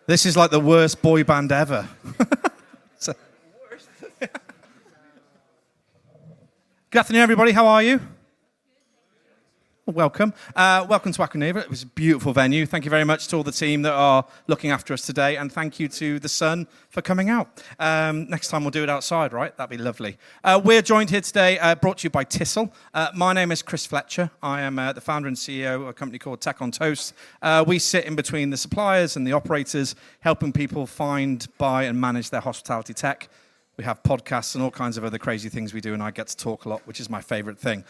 This is like the worst boy band ever. So, good afternoon, everybody. How are you? Welcome. Welcome to Aqua Nueva. It was a beautiful venue. Thank you very much to all the team that are looking after us today, and thank you to the sun for coming out. Next time we'll do it outside, right? That'd be lovely. We're joined here today, brought to you by TISSL. My name is Chris Fletcher. I am the founder and CEO of a company called Tech on Toast. We sit in between the suppliers and the operators, helping people find, buy, and manage their hospitality tech. We have podcasts and all kinds of other crazy things we do, and I get to talk a lot, which is my favorite thing.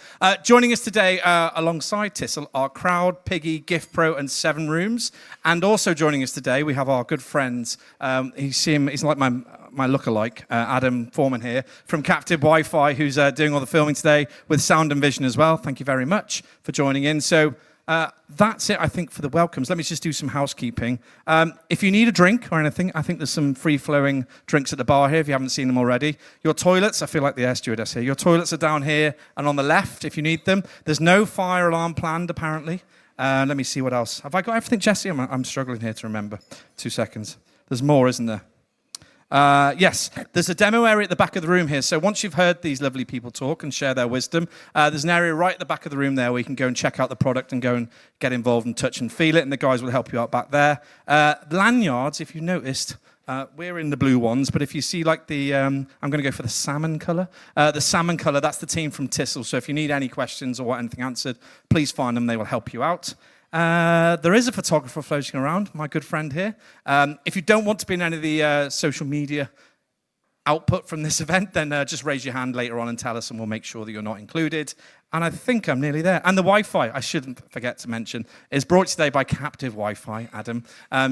Joining us today alongside TISSL are Krowd, Piggy, GiftPro, and Sevenrooms. And also joining us today, we have our good friends. He's like my lookalike, Adam Foreman here, from Captive Wi-Fi, who's doing all the filming today with sound and vision as well. Thank you very much for joining in. So that's it, I think, for the welcomes. Let me just do some housekeeping. If you need a drink or anything, I think there's some free-flowing drinks at the bar here if you haven't seen them already. Your toilets, I feel like the air stewardess here. Your toilets are down here and on the left if you need them. There's no fire alarm planned, apparently. Let me see what else. Have I got everything, Jesse? I'm struggling here to remember. 2 seconds. There's more, isn't there? Yes, there's a demo area at the back of the room here. So once you've heard these lovely people talk and share their wisdom, there's an area right at the back of the room there where you can go and check out the product and go and get involved and touch and feel it, and the guys will help you out back there. Lanyards, if you noticed, we're in the blue ones, but if you see like the, I'm going to go for the salmon colour. The salmon colour, that's the team from TISSL. So if you need any questions or want anything answered, please find them. They will help you out. There is a photographer floating around, my good friend here. If you don't want to be in any of the social media output from this event, then just raise your hand later on and tell us, and we'll make sure that you're not included. And I think I'm nearly there. And the Wi-Fi, I shouldn't forget to mention, is brought today by Captive Wi-Fi, Adam.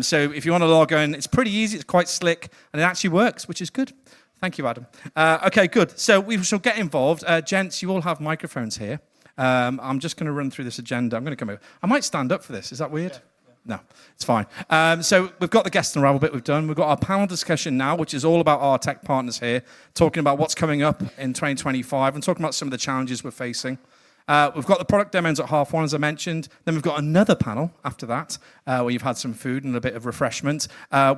So if you want to log in, it's pretty easy, it's quite slick, and it actually works, which is good. Thank you, Adam. Okay, good. So we shall get involved. Gents, you all have microphones here. I'm just going to run through this agenda. I'm going to come over. I might stand up for this. Is that weird? Yeah. No, it's fine. So we've got the guest unravel bit we've done. We've got our panel discussion now, which is all about our tech partners here, talking about what's coming up in 2025 and talking about some of the challenges we're facing. We've got the product demos at 1:30, as I mentioned. Then we've got another panel after that, where you've had some food and a bit of refreshment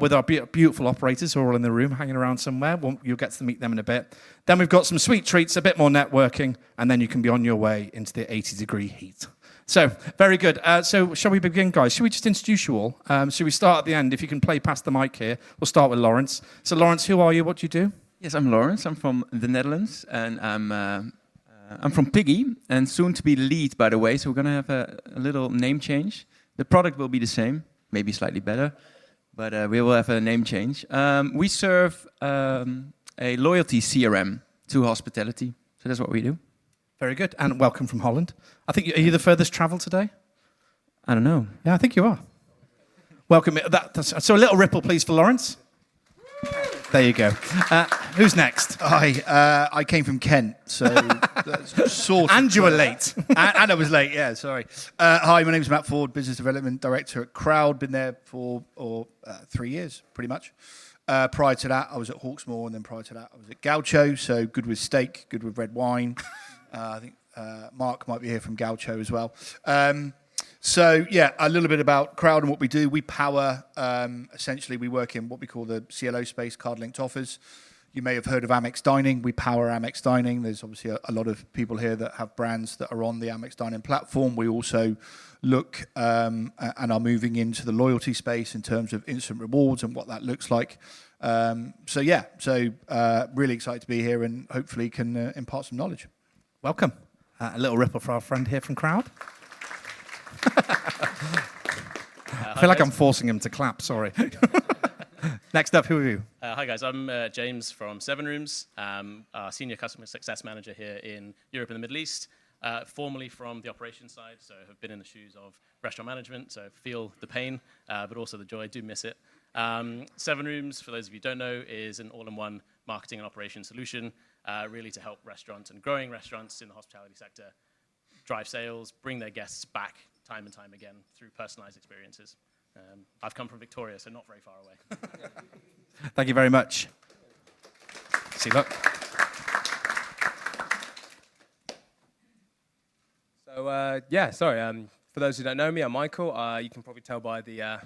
with our beautiful operators who are all in the room hanging around somewhere. You'll get to meet them in a bit. Then we've got some sweet treats, a bit more networking, and then you can be on your way into the 80-degree heat. So, very good. So, shall we begin, guys? Should we just introduce you all? Should we start at the end? If you can play past the mic here. We'll start with Lawrence. So, Lawrence, who are you? What do you do? Yes, I'm Lawrence. I'm from the Netherlands, and I'm from Piggy, and soon to be lead, by the way. So we're going to have a little name change. The product will be the same, maybe slightly better, but we will have a name change. We serve a loyalty CRM to hospitality. So that's what we do. Very good. And welcome from Holland. I think, are you the furthest traveled today? I don't know. Yeah, I think you are. Welcome. So a little ripple, please, for Lawrence. There you go. Who's next? I came from Kent, so that's sort of. And you were late. and I was late, yeah, sorry. Hi, my name is Matt Ford, Business Development Director at Krowd. Been there for 3 years, pretty much. Prior to that, I was at Hawksmoor, and then prior to that, I was at Gaucho, so good with steak, good with red wine. I think Mark might be here from Gaucho as well. So, yeah, a little bit about Krowd and what we do. We power, essentially, we work in what we call the CLO space, card-linked offers. You may have heard of Amex Dining. We power Amex Dining. There's obviously a lot of people here that have brands that are on the Amex Dining platform. We also look and are moving into the loyalty space in terms of instant rewards and what that looks like. Really excited to be here and hopefully can impart some knowledge. Welcome. A little ripple for our friend here from Krowd. I feel like I'm forcing him to clap, sorry. Next up, who are you? Hi guys, I'm James from Sevenrooms, Senior Customer Success Manager here in Europe and the Middle East, formerly from the operations side, so have been in the shoes of restaurant management, so feel the pain, but also the joy, do miss it. Sevenrooms, for those of you who don't know, is an all-in-one marketing and operations solution, really to help restaurants and growing restaurants in the hospitality sector drive sales, bring their guests back time and time again through personalized experiences. I've come from Victoria, so not very far away. Thank you very much. See, look. For those who don't know me, I'm Michael. You can probably tell by the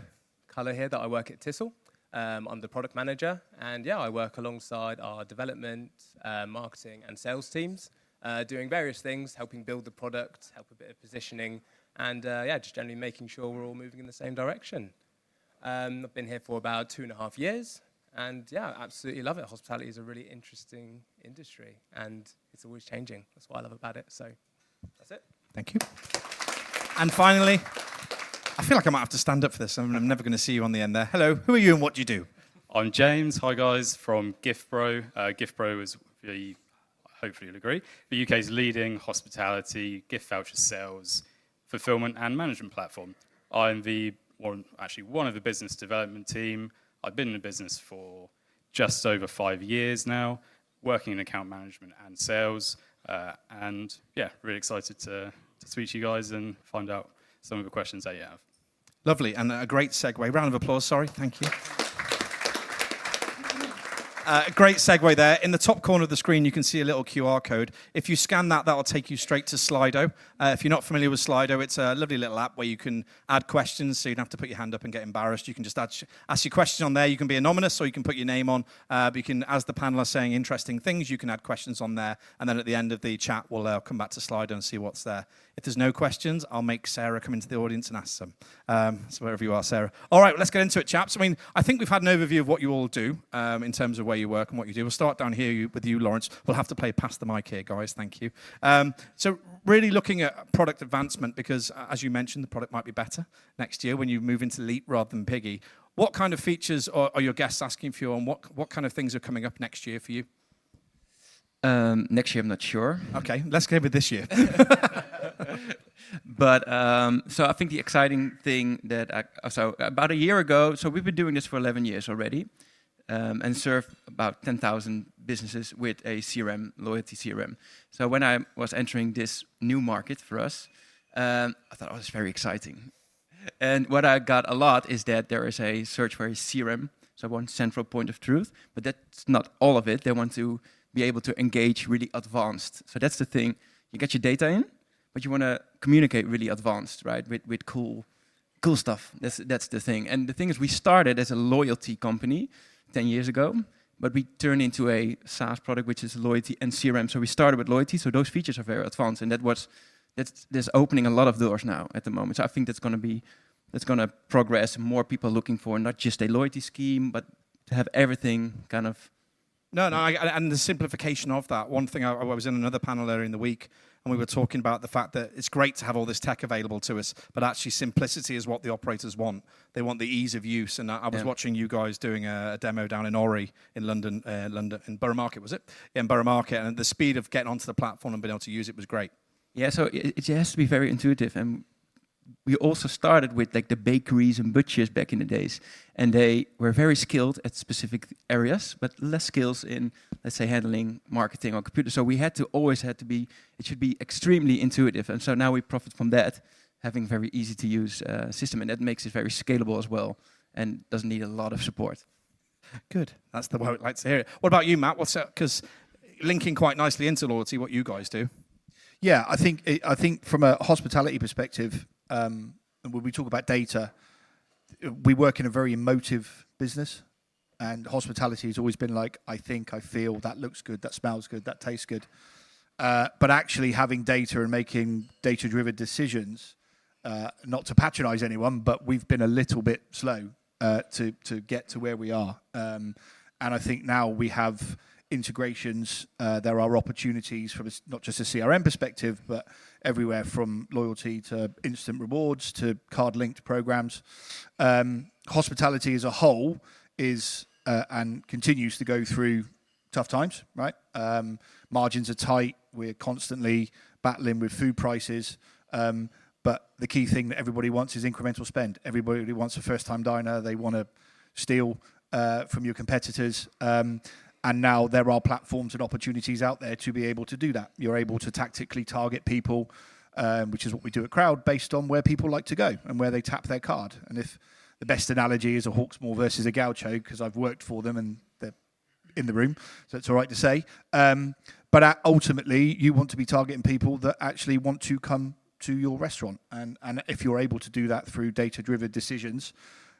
colour here that I work at TISSL. I'm the product manager, and yeah, I work alongside our development, marketing, and sales teams, doing various things, helping build the product, help a bit of positioning, and yeah, just generally making sure we're all moving in the same direction. I've been here for about 2.5 years, and yeah, absolutely love it. Hospitality is a really interesting industry, and it's always changing. That's what I love about it. So that's it. Thank you. And finally, I feel like I might have to stand up for this. I'm never going to see you on the end there. Hello, who are you and what do you do? I'm James. Hi, guys, from GiftPro. GiftPro is, hopefully you'll agree, the UK's leading hospitality, gift voucher sales, fulfillment and management platform. I'm one of the business development team. I've been in the business for just over 5 years now, working in account management and sales. And yeah, really excited to speak to you guys and find out some of the questions that you have. Lovely, and a great segue. Round of applause, sorry, thank you. A great segue there. In the top corner of the screen, you can see a little QR code. If you scan that, that'll take you straight to Slido. If you're not familiar with Slido, it's a lovely little app where you can add questions, so you don't have to put your hand up and get embarrassed. You can just ask your question on there. You can be anonymous, or you can put your name on. But you can, as the panel are saying interesting things, you can add questions on there. And then at the end of the chat, we'll come back to Slido and see what's there. If there's no questions, I'll make Sarah come into the audience and ask some. So wherever you are, Sarah. All right, let's get into it, chaps. I mean, I think we've had an overview of what you all do in terms of where you work and what you do. We'll start down here with you, Lawrence. We'll have to play past the mic here, guys. Thank you. So really looking at product advancement, because as you mentioned, the product might be better next year when you move into Leap rather than Piggy. What kind of features are your guests asking for you, and what kind of things are coming up next year for you? Next year, I'm not sure. Okay, let's go with this year. But so I think the exciting thing so about a year ago, so we've been doing this for 11 years already, and serve about 10,000 businesses with a CRM, loyalty CRM. So when I was entering this new market for us, I thought it was very exciting. And what I got a lot is that there is a search for a CRM, so one central point of truth, but that's not all of it. They want to be able to engage really advanced. So that's the thing. You get your data in, but you want to communicate really advanced, right? With cool stuff. That's the thing. And the thing is, we started as a loyalty company 10 years ago, but we turned into a SaaS product, which is loyalty and CRM. So we started with loyalty, so those features are very advanced, and that's opening a lot of doors now at the moment. So I think that's going to progress. More people looking for not just a loyalty scheme, but to have everything kind of. No, and the simplification of that. One thing, I was in another panel earlier in the week, and we were talking about the fact that it's great to have all this tech available to us, but actually simplicity is what the operators want. They want the ease of use. And I was watching you guys doing a demo down in Orry in London, in Borough Market, was it? Yeah, in Borough Market, and the speed of getting onto the platform and being able to use it was great. Yeah, so it has to be very intuitive, and we also started with like the bakeries and butchers back in the days, and they were very skilled at specific areas, but less skills in, let's say, handling marketing or computer. So we it should be extremely intuitive, and so now we profit from that, having very easy to use system, and that makes it very scalable as well, and doesn't need a lot of support. Good, that's the way I'd like to hear it. What about you, Matt? Because linking quite nicely into loyalty, what you guys do. Yeah, I think from a hospitality perspective, and when we talk about data, we work in a very emotive business, and hospitality has always been like, I think, I feel, that looks good, that smells good, that tastes good. But actually having data and making data-driven decisions, not to patronize anyone, but we've been a little bit slow to get to where we are. And I think now we have integrations. There are opportunities from not just a CRM perspective, but everywhere from loyalty to instant rewards to card-linked programs. Hospitality as a whole is and continues to go through tough times, right? Margins are tight. We're constantly battling with food prices. But the key thing that everybody wants is incremental spend. Everybody wants a first-time diner. They want to steal from your competitors. And now there are platforms and opportunities out there to be able to do that. You're able to tactically target people, which is what we do at Krowd, based on where people like to go and where they tap their card. And if the best analogy is a Hawksmoor versus a Gaucho, because I've worked for them and they're in the room, so it's all right to say. But ultimately, you want to be targeting people that actually want to come to your restaurant. And if you're able to do that through data-driven decisions,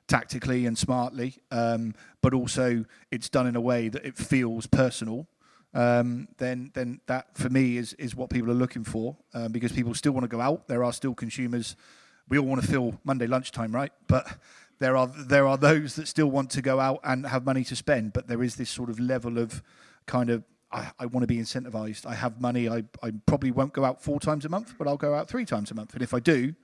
tactically and smartly, but also it's done in a way that it feels personal, then that for me is what people are looking for, because people still want to go out. There are still consumers. We all want to fill Monday lunchtime, right? But there are those that still want to go out and have money to spend. But there is this sort of level of kind of, I want to be incentivized. I have money. I probably won't go out 4 times a month, but I'll go out 3 times a month. And if I do,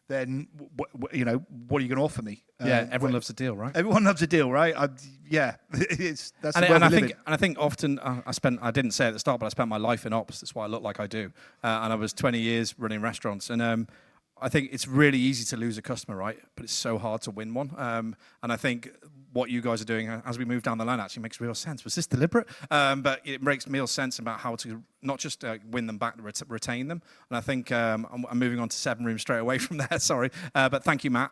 then what are you going to offer me? Yeah, everyone loves a deal, right? Everyone loves a deal, right? That's the world we live in. I think often I didn't say at the start, but I spent my life in ops. That's why I look like I do. And I was 20 years running restaurants. And I think it's really easy to lose a customer, right? But it's so hard to win one. And I think what you guys are doing as we move down the line actually makes real sense. Was this deliberate? But it makes real sense about how to not just win them back, retain them. And I think I'm moving on to Sevenrooms straight away from there, sorry. But thank you, Matt.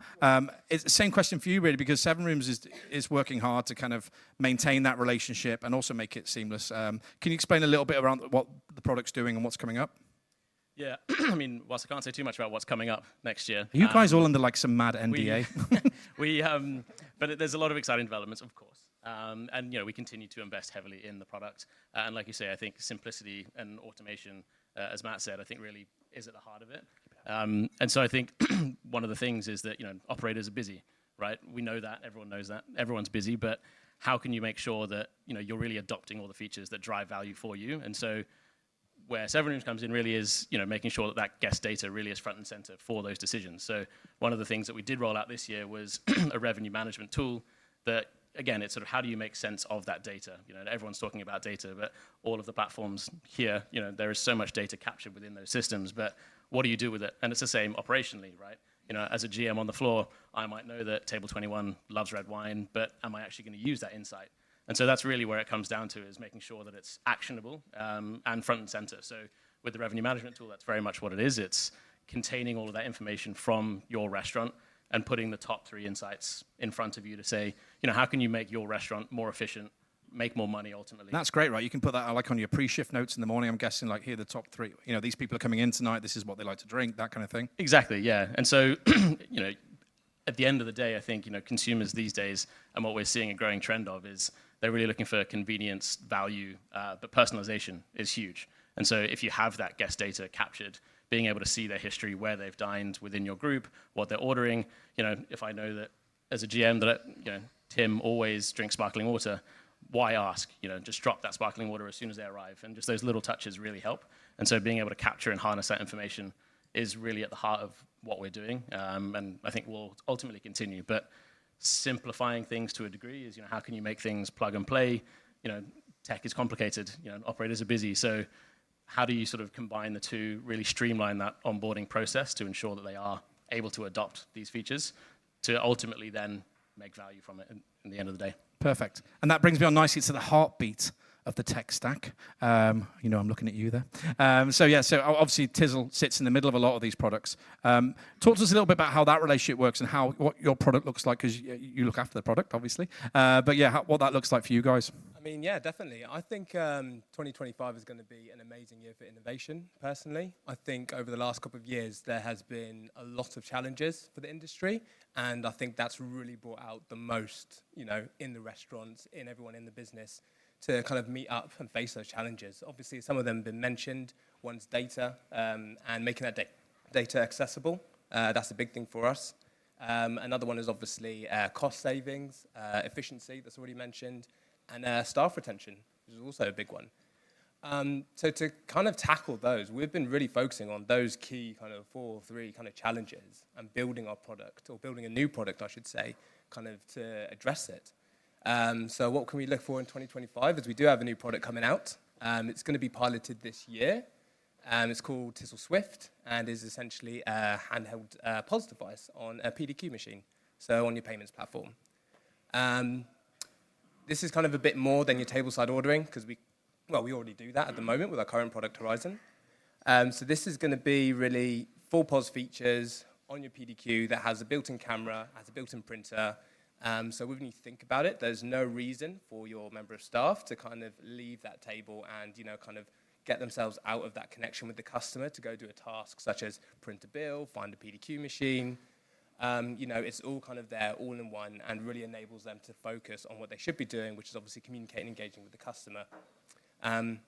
It's the same question for you, really, because Sevenrooms is working hard to kind of maintain that relationship and also make it seamless. Can you explain a little bit around what the product's doing and what's coming up? Yeah, I mean, whilst I can't say too much about what's coming up next year. Are you guys all under like some mad NDA? But there's a lot of exciting developments, of course. And we continue to invest heavily in the product. And like you say, I think simplicity and automation, as Matt said, I think really is at the heart of it. And so I think one of the things is that operators are busy, right? We know that, everyone knows that, everyone's busy. But how can you make sure that you're really adopting all the features that drive value for you? And so where Sevenrooms comes in really is, making sure that guest data really is front and center for those decisions. So one of the things that we did roll out this year was a revenue management tool that, again, it's sort of how do you make sense of that data? Everyone's talking about data, but all of the platforms here, there is so much data captured within those systems, but what do you do with it? And it's the same operationally, right? As a GM on the floor, I might know that Table 21 loves red wine, but am I actually going to use that insight? And so that's really where it comes down to, is making sure that it's actionable and front and center. So with the revenue management tool, that's very much what it is. It's containing all of that information from your restaurant and putting the top 3 insights in front of you to say, how can you make your restaurant more efficient, make more money ultimately? That's great, right? You can put that like on your pre-shift notes in the morning. I'm guessing like here are the top 3. These people are coming in tonight. This is what they like to drink, that kind of thing. Exactly, yeah. And so, at the end of the day, I think, consumers these days, and what we're seeing a growing trend of is they're really looking for convenience, value, but personalization is huge. And so if you have that guest data captured, being able to see their history, where they've dined within your group, what they're ordering, if I know that as a GM that, Tim always drinks sparkling water, why ask? Just drop that sparkling water as soon as they arrive. And just those little touches really help. And so being able to capture and harness that information is really at the heart of what we're doing. And I think we'll ultimately continue. But simplifying things to a degree is, how can you make things plug and play? Tech is complicated, operators are busy. So how do you sort of combine the two, really streamline that onboarding process to ensure that they are able to adopt these features to ultimately then make value from it in the end of the day? Perfect. And that brings me on nicely to the heartbeat of the tech stack. I'm looking at you there. So obviously TISSL sits in the middle of a lot of these products. Talk to us a little bit about how that relationship works and what your product looks like, because you look after the product, obviously. What that looks like for you guys. I mean, yeah, definitely. I think 2025 is going to be an amazing year for innovation, personally. I think over the last couple of years, there has been a lot of challenges for the industry, and I think that's really brought out the most, in the restaurants, in everyone in the business, to kind of meet up and face those challenges. Obviously, some of them have been mentioned. One's data, and making that data accessible. That's a big thing for us. Another one is obviously cost savings, efficiency, that's already mentioned, and staff retention, which is also a big one. So to kind of tackle those, we've been really focusing on those key kind of 3 kind of challenges and building our product, or building a new product, I should say, kind of to address it. So what can we look for in 2025 is we do have a new product coming out. It's going to be piloted this year. It's called TISSL Swift and is essentially a handheld POS device on a PDQ machine, so on your payments platform. This is kind of a bit more than your tableside ordering, because we already do that at the moment with our current product Horizon. So this is going to be really full POS features on your PDQ that has a built-in camera, has a built-in printer. So when you think about it, there's no reason for your member of staff to kind of leave that table and, kind of get themselves out of that connection with the customer to go do a task such as print a bill, find a PDQ machine. It's all kind of there, all in one, and really enables them to focus on what they should be doing, which is obviously communicating and engaging with the customer. And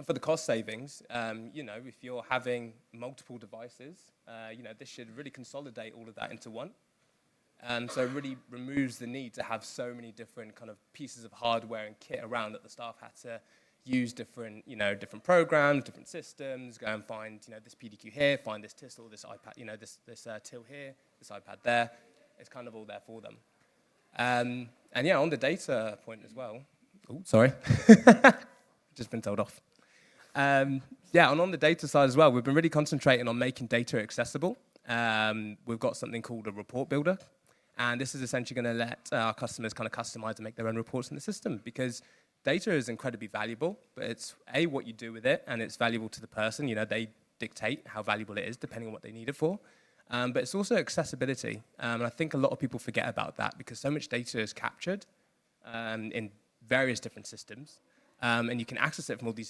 for the cost savings, if you're having multiple devices, this should really consolidate all of that into one. So it really removes the need to have so many different kind of pieces of hardware and kit around that the staff had to use different programs, different systems, go and find, this PDQ here, find this TISSL, this iPad, this till here, this iPad there. It's kind of all there for them. On the data point as well. Oh, sorry. Just been told off. And on the data side as well, we've been really concentrating on making data accessible. We've got something called a report builder. And this is essentially going to let our customers kind of customize and make their own reports in the system, because data is incredibly valuable, but it's what you do with it, and it's valuable to the person. They dictate how valuable it is depending on what they need it for. But it's also accessibility. And I think a lot of people forget about that because so much data is captured in various different systems. And you can access it from all these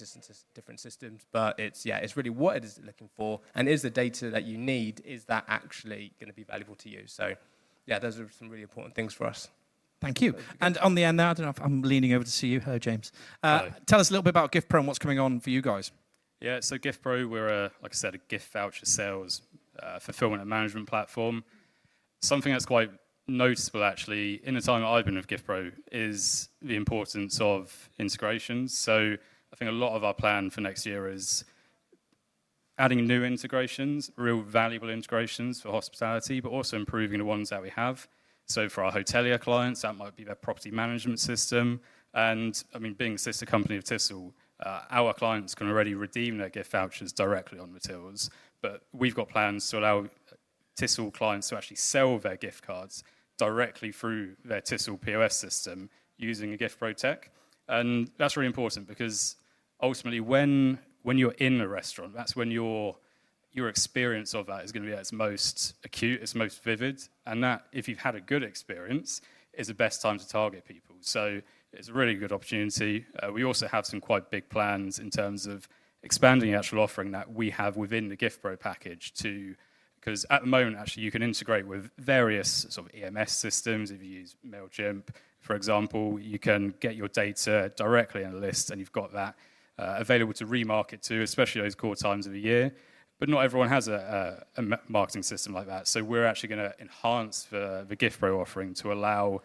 different systems, but it's really what it is looking for, and is the data that you need, is that actually going to be valuable to you? So, those are some really important things for us. Thank you. And on the end there, I don't know if I'm leaning over to see you. Hello, James. Tell us a little bit about GiftPro and what's coming on for you guys. Yeah, so GiftPro, we're, like I said, a gift voucher sales fulfillment and management platform. Something that's quite noticeable, actually, in the time that I've been with GiftPro is the importance of integrations. So I think a lot of our plan for next year is adding new integrations, real valuable integrations for hospitality, but also improving the ones that we have. So for our hotelier clients, that might be their property management system. And I mean, being a sister company of TISSL, our clients can already redeem their gift vouchers directly on the tills. But we've got plans to allow TISSL clients to actually sell their gift cards directly through their TISSL POS system using a GiftPro tech. And that's really important because ultimately when you're in a restaurant, that's when your experience of that is going to be at its most acute, its most vivid. And that, if you've had a good experience, is the best time to target people. So it's a really good opportunity. We also have some quite big plans in terms of expanding the actual offering that we have within the GiftPro package because at the moment, actually, you can integrate with various sort of EMS systems. If you use MailChimp, for example, you can get your data directly in a list, and you've got that available to remarket to, especially those core times of the year. But not everyone has a marketing system like that. So we're actually going to enhance the GiftPro offering to allow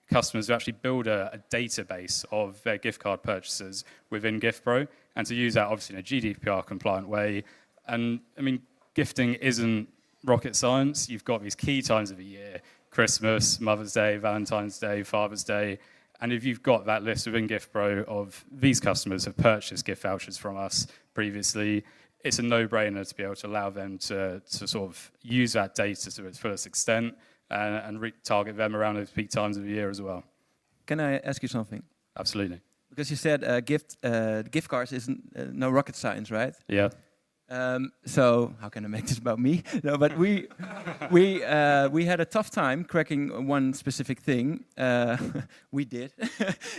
customers to actually build a database of their gift card purchases within GiftPro, and to use that obviously in a GDPR compliant way. And I mean, gifting isn't rocket science. You've got these key times of the year: Christmas, Mother's Day, Valentine's Day, Father's Day. And if you've got that list within GiftPro of these customers have purchased gift vouchers from us previously, it's a no-brainer to be able to allow them to sort of use that data to its fullest extent and target them around those peak times of the year as well. Can I ask you something? Absolutely. Because you said gift cards isn't no rocket science, right? Yeah. So how can I make this about me? No, but we had a tough time cracking one specific thing. We did,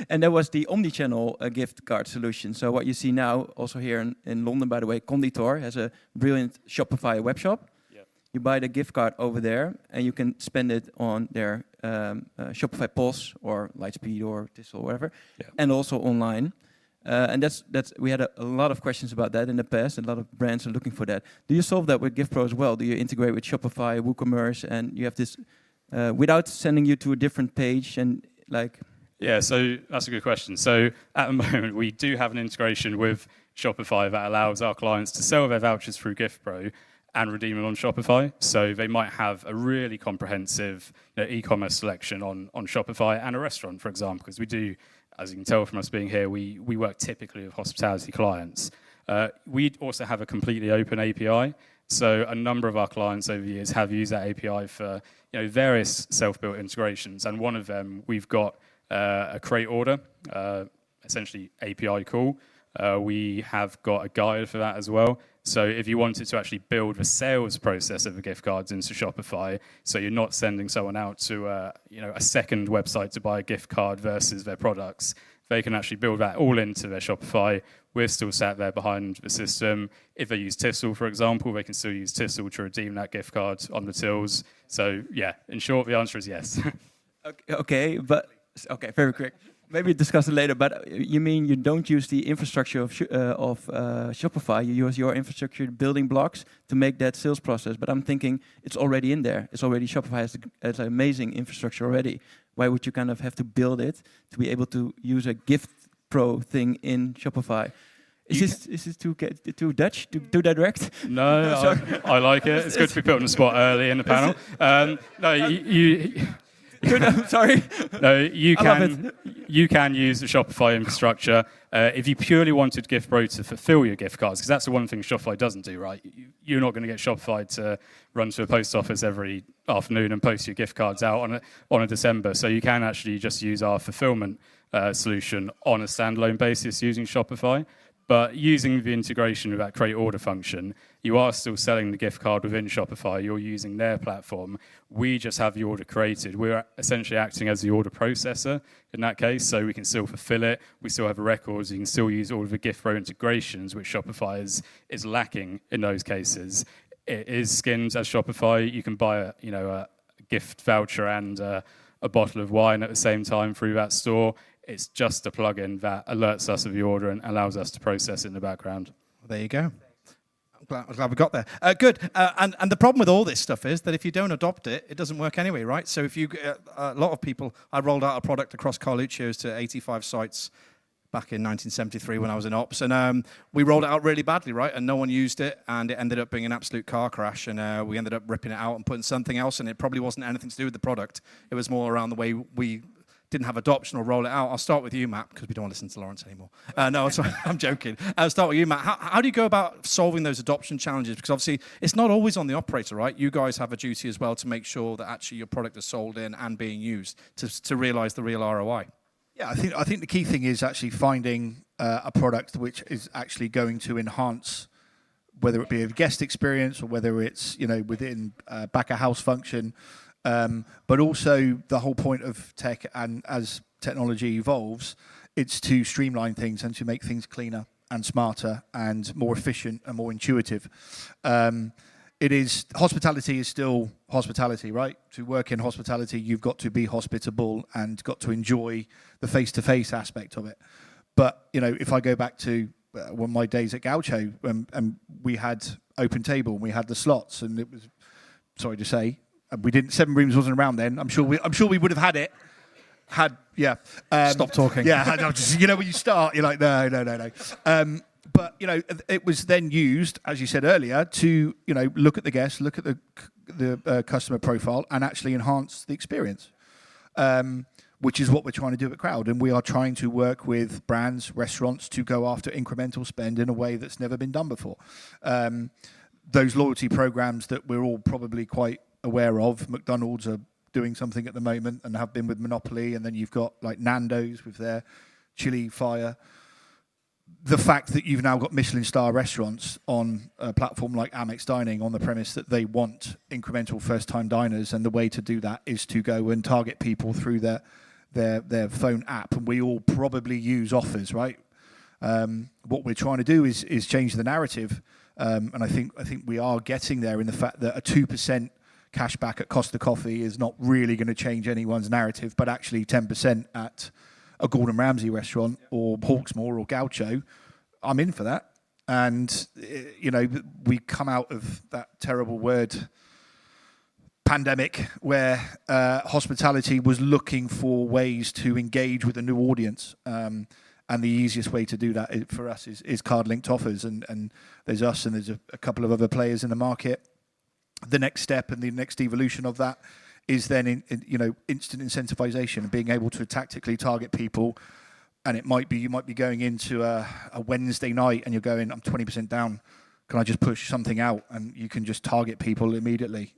and that was the omni-channel gift card solution. So what you see now, also here in London, by the way, Conditor has a brilliant Shopify web shop. Yep. You buy the gift card over there, and you can spend it on their Shopify POS or Lightspeed or TISSL or whatever, and also online. And that's we had a lot of questions about that in the past. A lot of brands are looking for that. Do you solve that with GiftPro as well? Do you integrate with Shopify, WooCommerce, and you have this without sending you to a different page and like? Yeah, so that's a good question. So at the moment, we do have an integration with Shopify that allows our clients to sell their vouchers through GiftPro and redeem them on Shopify. So they might have a really comprehensive e-commerce selection on Shopify and a restaurant, for example, because we do. As you can tell from us being here, we work typically with hospitality clients. We also have a completely open API. So a number of our clients over the years have used that API for various self-built integrations. And one of them, we've got a create order, essentially API call. We have got a guide for that as well. So if you wanted to actually build the sales process of the gift cards into Shopify, so you're not sending someone out to a second website to buy a gift card versus their products, they can actually build that all into their Shopify. We're still sat there behind the system. If they use TISSL, for example, they can still use TISSL to redeem that gift card on the tills. So, yeah, in short, the answer is yes. Okay, very quick. Maybe discuss it later, but you mean you don't use the infrastructure of Shopify, you use your infrastructure building blocks to make that sales process, but I'm thinking it's already in there. It's already, Shopify has an amazing infrastructure already. Why would you kind of have to build it to be able to use a GiftPro thing in Shopify? Is this too Dutch, too direct? No, I like it. It's good to be put on the spot early in the panel. No, Sorry. No, you can use the Shopify infrastructure if you purely wanted GiftPro to fulfill your gift cards, because that's the one thing Shopify doesn't do, right? You're not going to get Shopify to run to a post office every afternoon and post your gift cards out on a December. So you can actually just use our fulfillment solution on a standalone basis using Shopify. But using the integration of that create order function, you are still selling the gift card within Shopify. You're using their platform. We just have the order created. We're essentially acting as the order processor in that case, so we can still fulfill it. We still have records. You can still use all of the GiftPro integrations, which Shopify is lacking in those cases. It is skinned as Shopify. You can buy a gift voucher and a bottle of wine at the same time through that store. It's just a plugin that alerts us of the order and allows us to process in the background. Well, there you go. I'm glad we got there. Good. And the problem with all this stuff is that if you don't adopt it, it doesn't work anyway, right? So if you, a lot of people, I rolled out a product across Carluccio's to 85 sites back in 1973 when I was in ops, and we rolled it out really badly, right? And no one used it, and it ended up being an absolute car crash, and we ended up ripping it out and putting something else in. It probably wasn't anything to do with the product. It was more around the way we didn't have adoption or roll it out. I'll start with you, Matt, because we don't want to listen to Lawrence anymore. No, sorry, I'm joking. I'll start with you, Matt. How do you go about solving those adoption challenges? Because obviously it's not always on the operator, right? You guys have a duty as well to make sure that actually your product is sold in and being used to realize the real ROI. Yeah, I think the key thing is actually finding a product which is actually going to enhance, whether it be a guest experience or whether it's within back of house function. But also the whole point of tech, and as technology evolves, it's to streamline things and to make things cleaner and smarter and more efficient and more intuitive. Hospitality is still hospitality, right? To work in hospitality, you've got to be hospitable and got to enjoy the face-to-face aspect of it. But, if I go back to one of my days at Gaucho, and we had open table, and we had the slots, and it was, sorry to say, we didn't. Sevenrooms wasn't around then. I'm sure we would have had it. Stop talking. Yeah, just, when you start, you're like, no. But it was then used, as you said earlier, to look at the guests, look at the customer profile, and actually enhance the experience, which is what we're trying to do at Krowd. And we are trying to work with brands, restaurants to go after incremental spend in a way that's never been done before. Those loyalty programs that we're all probably quite aware of. McDonald's are doing something at the moment and have been with Monopoly, and then you've got like Nando's with their chili fire. The fact that you've now got Michelin star restaurants on a platform like Amex Dining on the premise that they want incremental first-time diners, and the way to do that is to go and target people through their phone app, and we all probably use offers, right? What we're trying to do is change the narrative, and I think we are getting there in the fact that a 2% cash back at Costa Coffee is not really going to change anyone's narrative, but actually 10% at a Gordon Ramsay restaurant or Hawksmoor or Gaucho, I'm in for that. And, we come out of that terrible word pandemic where hospitality was looking for ways to engage with a new audience. And the easiest way to do that for us is card-linked offers. And there's us and there's a couple of other players in the market. The next step and the next evolution of that is then instant incentivization and being able to tactically target people. And you might be going into a Wednesday night and you're going, I'm 20% down. Can I just push something out? And you can just target people immediately.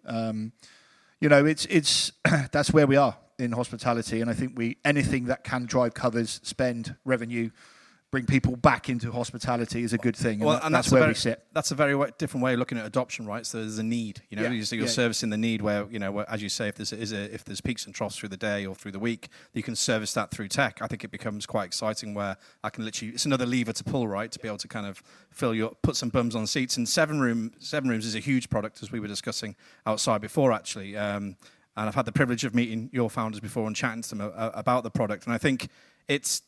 It's that's where we are in hospitality. And I think anything that can drive covers, spend, revenue, bring people back into hospitality is a good thing. Well, And that's where we sit. That's a very different way of looking at adoption, right? So there's a need, you know, Yeah. so you're servicing the need where, you know, where, as you say, if there's peaks and troughs through the day or through the week, you can service that through tech. I think it becomes quite exciting where I can literally, it's another lever to pull, right? To be able to kind of put some bums on seats. And Sevenrooms is a huge product, as we were discussing outside before, actually. And I've had the privilege of meeting your founders before and chatting to them about the product. And I think it's,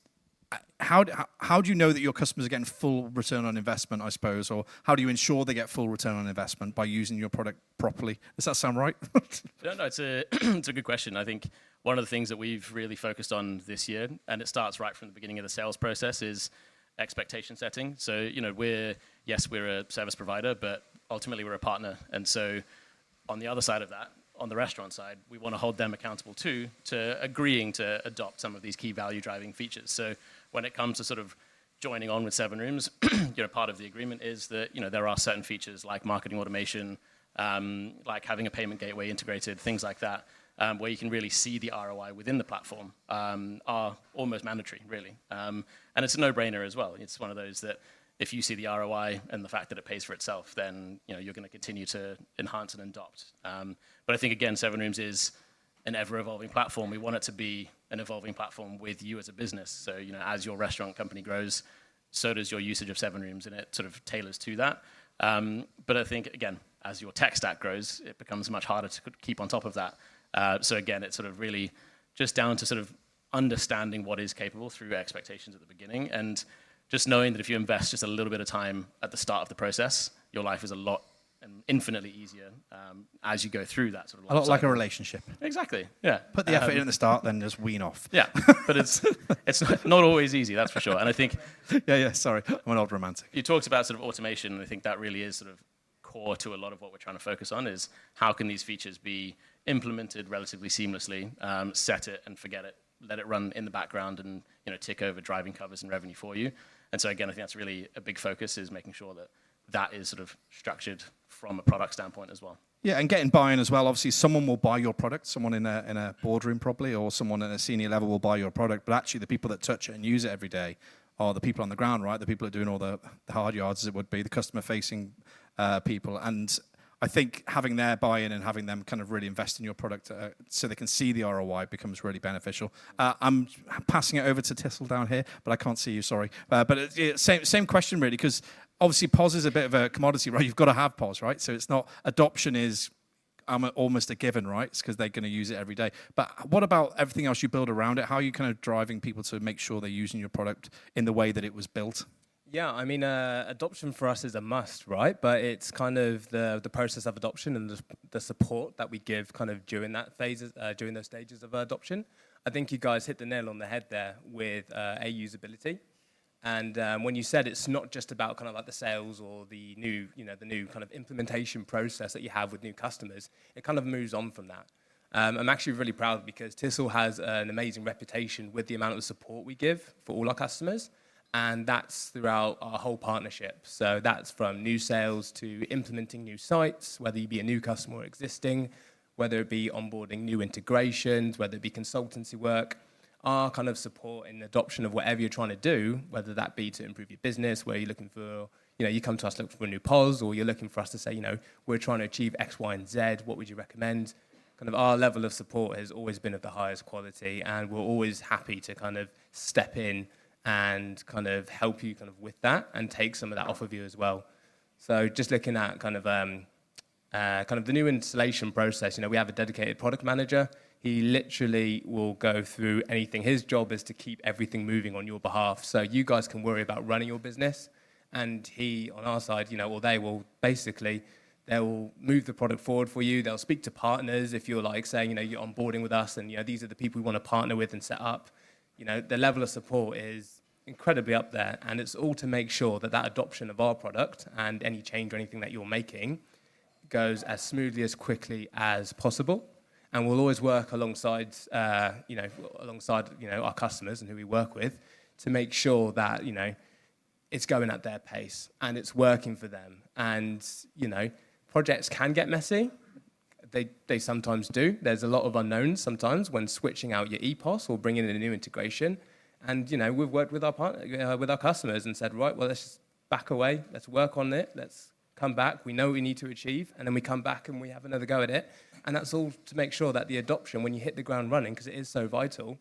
how do you know that your customers are getting full return on investment, I suppose, or how do you ensure they get full return on investment by using your product properly? Does that sound right? No, it's a good question. I think one of the things that we've really focused on this year, and it starts right from the beginning of the sales process, is expectation setting. So, you know, we're a service provider, but ultimately we're a partner. And so on the other side of that, on the restaurant side, we want to hold them accountable too to agreeing to adopt some of these key value driving features. So when it comes to sort of joining on with Sevenrooms, you know, part of the agreement is that, you know, there are certain features like marketing automation, like having a payment gateway integrated, things like that, where you can really see the ROI within the platform, are almost mandatory, really. And it's a no-brainer as well. It's one of those that if you see the ROI and the fact that it pays for itself, then, you know, you're going to continue to enhance and adopt. But I think, again, Sevenrooms is an ever-evolving platform. We want it to be an evolving platform with you as a business. So, you know, as your restaurant company grows, so does your usage of Sevenrooms, and it sort of tailors to that. But I think, again, as your tech stack grows, it becomes much harder to keep on top of that. So again, it's sort of really just down to sort of understanding what is capable through expectations at the beginning, and just knowing that if you invest just a little bit of time at the start of the process, your life is a lot and infinitely easier as you go through that sort of life A lot like a cycle. relationship. Exactly, yeah. Put the effort in at the start, then just wean off. Yeah, but it's not always easy, that's for sure. And I think Yeah, sorry. I'm an old romantic. you talked about sort of automation, and I think that really is sort of core to a lot of what we're trying to focus on, is how can these features be implemented relatively seamlessly, set it and forget it, let it run in the background and, you know, tick over driving covers and revenue for you. And so again, I think that's really a big focus, is making sure that that is sort of structured from a product standpoint as well. Yeah, and getting buy-in as well. Obviously, someone will buy your product, someone in a boardroom probably, or someone at a senior level will buy your product, but actually the people that touch it and use it every day are the people on the ground, right? The people that are doing all the hard yards, as it would be, the customer-facing people. And I think having their buy-in and having them kind of really invest in your product so they can see the ROI becomes really beneficial. I'm passing it over to TISSL down here, but I can't see you, sorry. But same question, really, because obviously POS is a bit of a commodity, right? You've got to have POS, right? So it's not, adoption is almost a given, right? It's because they're going to use it every day. But what about everything else you build around it? How are you kind of driving people to make sure they're using your product in the way that it was built? Yeah, I mean, adoption for us is a must, right? But it's kind of the process of adoption and the support that we give kind of during that phases, during those stages of adoption. I think you guys hit the nail on the head there with usability. And when you said it's not just about kind of like the sales or the new kind of implementation process that you have with new customers, it kind of moves on from that. I'm actually really proud because TISSL has an amazing reputation with the amount of support we give for all our customers. And that's throughout our whole partnership. So that's from new sales to implementing new sites, whether you be a new customer or existing, whether it be onboarding new integrations, whether it be consultancy work. Our kind of support in adoption of whatever you're trying to do, whether that be to improve your business, where you're looking for, you know, you come to us looking for a new POS, or you're looking for us to say, you know, we're trying to achieve X, Y, and Z, what would you recommend? Kind of our level of support has always been of the highest quality, and we're always happy to kind of step in and kind of help you kind of with that and take some of that off of you as well. So just looking at kind of the new installation process, you know, we have a dedicated product manager. He literally will go through anything. His job is to keep everything moving on your behalf. So you guys can worry about running your business. And he, on our side, you know, or they will basically, they'll move the product forward for you. They'll speak to partners if you're like saying, you know, you're onboarding with us and, you know, these are the people we want to partner with and set up. You know, the level of support is incredibly up there, and it's all to make sure that that adoption of our product and any change or anything that you're making goes as smoothly as quickly as possible. And we'll always work alongside our customers and who we work with to make sure that, you know, it's going at their pace and it's working for them. And, you know, projects can get messy. They sometimes do. There's a lot of unknowns sometimes when switching out your EPOS or bringing in a new integration. And we've worked with our customers and said, right, well, let's just back away, let's work on it, let's come back. We know what we need to achieve, and then we come back and we have another go at it. And that's all to make sure that the adoption, when you hit the ground running, because it is so vital,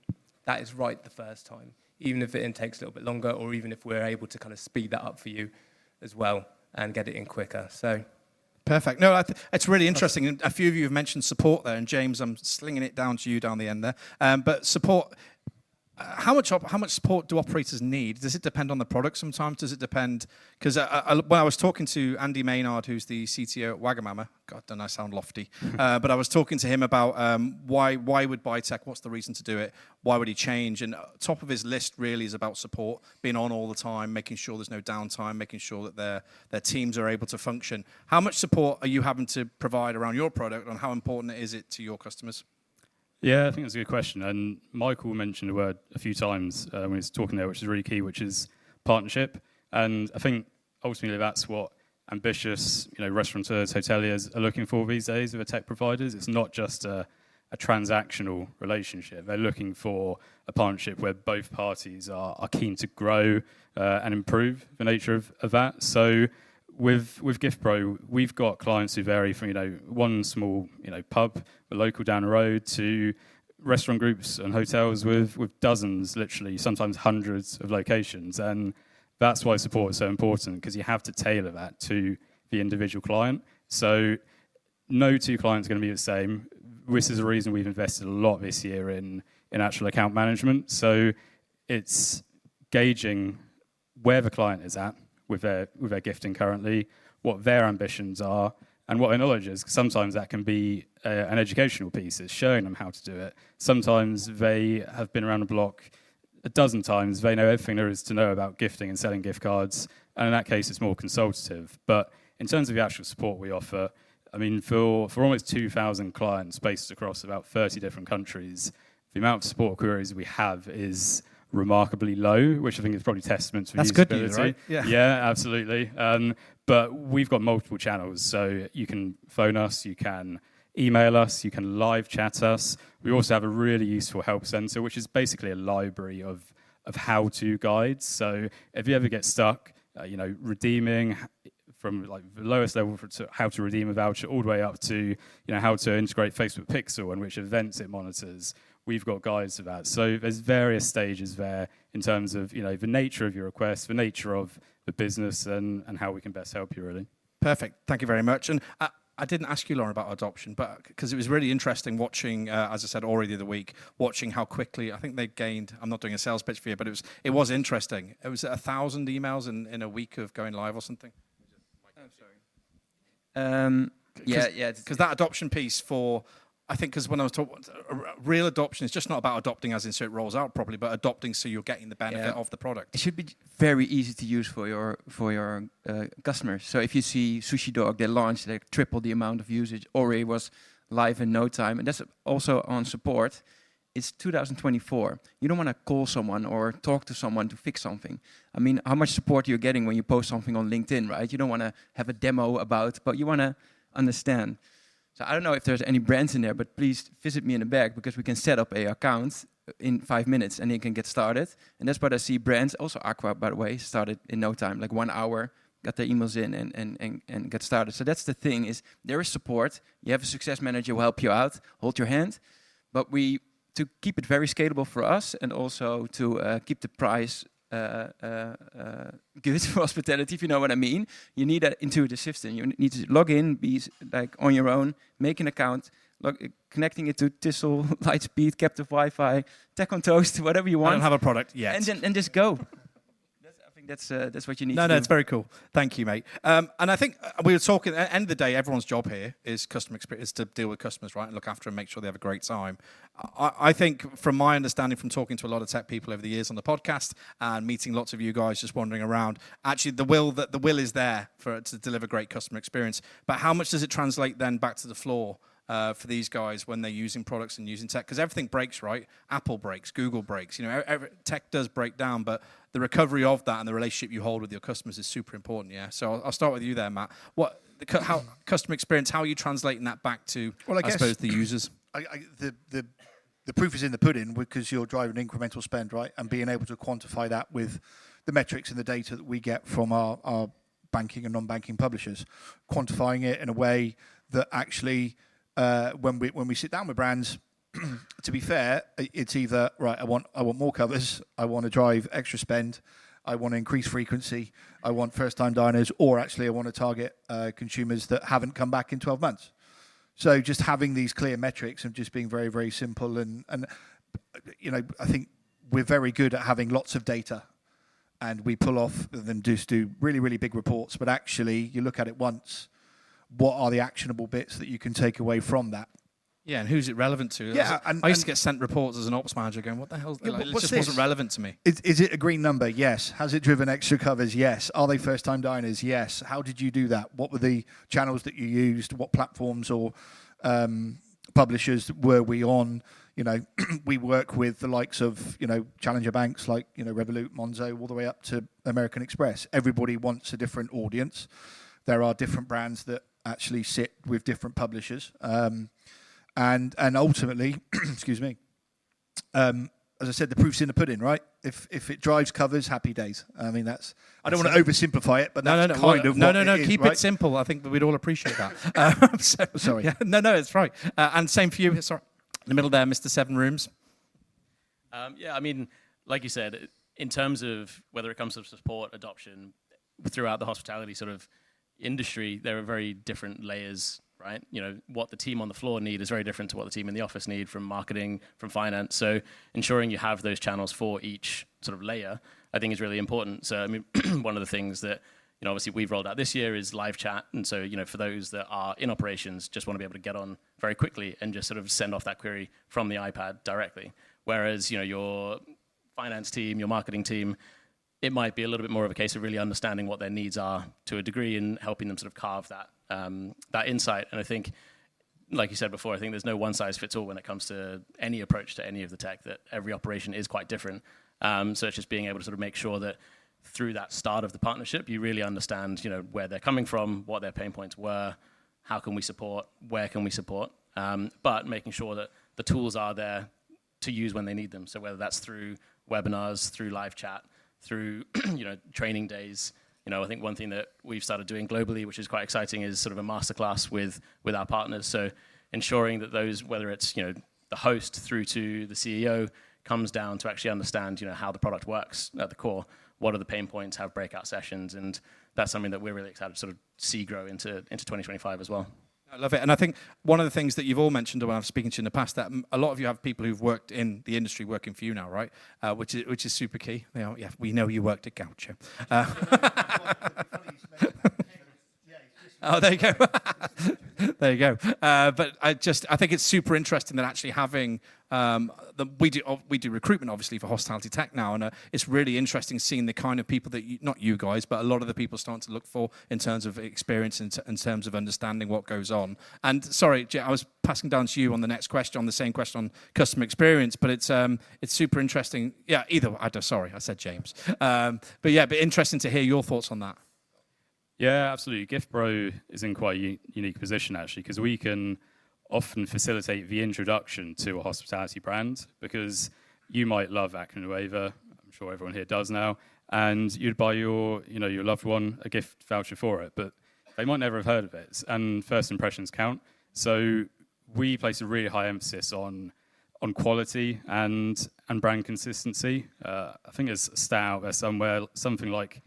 that is right the first time, even if it takes a little bit longer, or even if we're able to kind of speed that up for you as well and get it in quicker. So. Perfect. No, it's really interesting. And a few of you have mentioned support there, and James, I'm slinging it down to you down the end there. But support, how much support do operators need? Does it depend on the product sometimes? Does it depend? Because when I was talking to Andy Maynard, who's the CTO at Wagamama, God, don't I sound lofty? But I was talking to him about why would buy tech? What's the reason to do it? Why would he change? And top of his list really is about support, being on all the time, making sure there's no downtime, making sure that their teams are able to function. How much support are you having to provide around your product, and how important is it to your customers? Yeah, I think that's a good question. And Michael mentioned a word a few times when he was talking there, which is really key, which is partnership. And I think ultimately that's what ambitious, restaurateurs, hoteliers are looking for these days with tech providers. It's not just a transactional relationship. They're looking for a partnership where both parties are keen to grow and improve the nature of that. So with GiftPro, we've got clients who vary from one small pub, a local down the road, to restaurant groups and hotels with dozens, literally sometimes hundreds of locations. And that's why support is so important, because you have to tailor that to the individual client. So no two clients are going to be the same. This is the reason we've invested a lot this year in actual account management. So it's gauging where the client is at with their gifting currently, what their ambitions are, and what their knowledge is. Sometimes that can be an educational piece, it's showing them how to do it. Sometimes they have been around the block a dozen times, they know everything there is to know about gifting and selling gift cards, and in that case it's more consultative. But in terms of the actual support we offer, I mean, for almost 2,000 clients based across about 30 different countries, the amount of support queries we have is remarkably low, which I think is probably testament to That's usability. good news, right? Yeah, absolutely. But we've got multiple channels, so you can phone us, you can email us, you can live chat us. We also have a really useful help center, which is basically a library of how-to guides. So if you ever get stuck, redeeming from like the lowest level to how to redeem a voucher all the way up to how to integrate Facebook Pixel and which events it monitors. We've got guides for that. So there's various stages there in terms of the nature of your request, the nature of the business, and how we can best help you, really. Perfect. Thank you very much. And I didn't ask you, Lauren, about adoption, but because it was really interesting watching, as I said already the week, watching how quickly I think they gained. I'm not doing a sales pitch for you, but it was interesting. It was 1,000 emails in a week of going live or something. I'm sorry. Because that adoption piece for. I think because when I was talking, real adoption is just not about adopting as in so it rolls out properly, but adopting so you're getting the benefit of the product. It should be very easy to use for your customers. So if you see Sushi Dog, they launched, they tripled the amount of usage, already was live in no time. And that's also on support. It's 2024. You don't want to call someone or talk to someone to fix something. I mean, how much support you're getting when you post something on LinkedIn, right? You don't want to have a demo but you want to understand. So I don't know if there's any brands in there, but please visit me in the back, because we can set up an account in 5 minutes and you can get started. And that's what I see brands, also Aqua, by the way, started in no time, like 1 hour, got their emails in and get started. So that's the thing, is there is support. You have a success manager who will help you out, hold your hand. But to keep it very scalable for us, and also to keep the price good for hospitality, if you know what I mean. You need an intuitive system. You need to log in, be like on your own, make an account, connecting it to TISSL, Lightspeed, Captive Wi-Fi, Tech on Toast, whatever you want. I don't have a product yet. And just go. I think that's what you need to do. No, it's very cool. Thank you, mate. And I think we were talking, at the end of the day, everyone's job here is customer experience, is to deal with customers, right, and look after them, make sure they have a great time. I think, from my understanding from talking to a lot of tech people over the years on the podcast and meeting lots of you guys just wandering around, actually the will is there to deliver great customer experience. But how much does it translate then back to the floor? For these guys when they're using products and using tech, because everything breaks, right? Apple breaks, Google breaks. Tech does break down, but the recovery of that and the relationship you hold with your customers is super important. Yeah. So I'll start with you there, Matt. How customer experience? How are you translating that back to, I suppose, the users? The the proof is in the pudding because you're driving incremental spend, right? And being able to quantify that with the metrics and the data that we get from our banking and non-banking publishers, quantifying it in a way that actually, when we sit down with brands, to be fair, it's either right. I want more covers. I want to drive extra spend. I want to increase frequency. I want first-time diners, or actually, I want to target consumers that haven't come back in 12 months. So just having these clear metrics and just being very, very simple, and I think we're very good at having lots of data, and we pull off them just do really, really big reports. But actually, you look at it once. What are the actionable bits that you can take away from that? Yeah, and who's it relevant to? Yeah, I used to get sent reports as an ops manager going, what the hell? Yeah, Like, it what's just this? wasn't relevant to me. Is it a green number? Yes. Has it driven extra covers? Yes. Are they first-time diners? Yes. How did you do that? What were the channels that you used? What platforms or publishers were we on? We work with the likes of, challenger banks like, Revolut, Monzo, all the way up to American Express. Everybody wants a different audience. There are different brands that actually sit with different publishers. And ultimately, excuse me, as I said, the proof's in the pudding, right? If it drives covers, happy days. I mean, I don't want to oversimplify it, but that's kind of what it is, keep right? it simple. I think that we'd all appreciate that. Sorry. Yeah, no, it's right. And same for you. Sorry, in the middle there, Mr. Sevenrooms. Yeah, I mean, like you said, in terms of whether it comes to support adoption throughout the hospitality sort of industry, there are very different layers, right? What the team on the floor need is very different to what the team in the office need, from marketing, from finance. So ensuring you have those channels for each sort of layer, I think is really important. So, I mean, one of the things that, obviously we've rolled out this year is live chat. And so, for those that are in operations, just want to be able to get on very quickly and just sort of send off that query from the iPad directly. Whereas, your finance team, your marketing team, it might be a little bit more of a case of really understanding what their needs are to a degree and helping them sort of carve that insight. And I think, like you said before, I think there's no one size fits all when it comes to any approach to any of the tech, that every operation is quite different. So it's just being able to sort of make sure that through that start of the partnership, you really understand, where they're coming from, what their pain points were, how can we support, where can we support, but making sure that the tools are there to use when they need them. So whether that's through webinars, through live chat, through training days. I think one thing that we've started doing globally, which is quite exciting, is sort of a masterclass with our partners. So ensuring that those, whether it's the host through to the CEO, comes down to actually understand how the product works at the core. What are the pain points? Have breakout sessions, and that's something that we're really excited to sort of see grow into 2025 as well. I love it. And I think one of the things that you've all mentioned when I've spoken to you in the past, that a lot of you have people who've worked in the industry working for you now, right? Which is super key. Yeah, we know you worked at Gaucho. Oh, there you go. There you go. But I think it's super interesting that actually having we do recruitment obviously for hospitality tech now, and it's really interesting seeing the kind of people that not you guys, but a lot of the people starting to look for in terms of experience, in terms of understanding what goes on. And sorry, Jay, I was passing down to you on the next question, on the same question on customer experience, but it's super interesting. Yeah, sorry, I said James. But interesting to hear your thoughts on that. Yeah, absolutely. GiftPro is in quite a unique position, actually, because we can often facilitate the introduction to a hospitality brand, because you might love Aqua Nueva, I'm sure everyone here does now, and you'd buy your loved one a gift voucher for it, but they might never have heard of it, and first impressions count. So we place a really high emphasis on quality and brand consistency. I think there's a stat out there somewhere, something like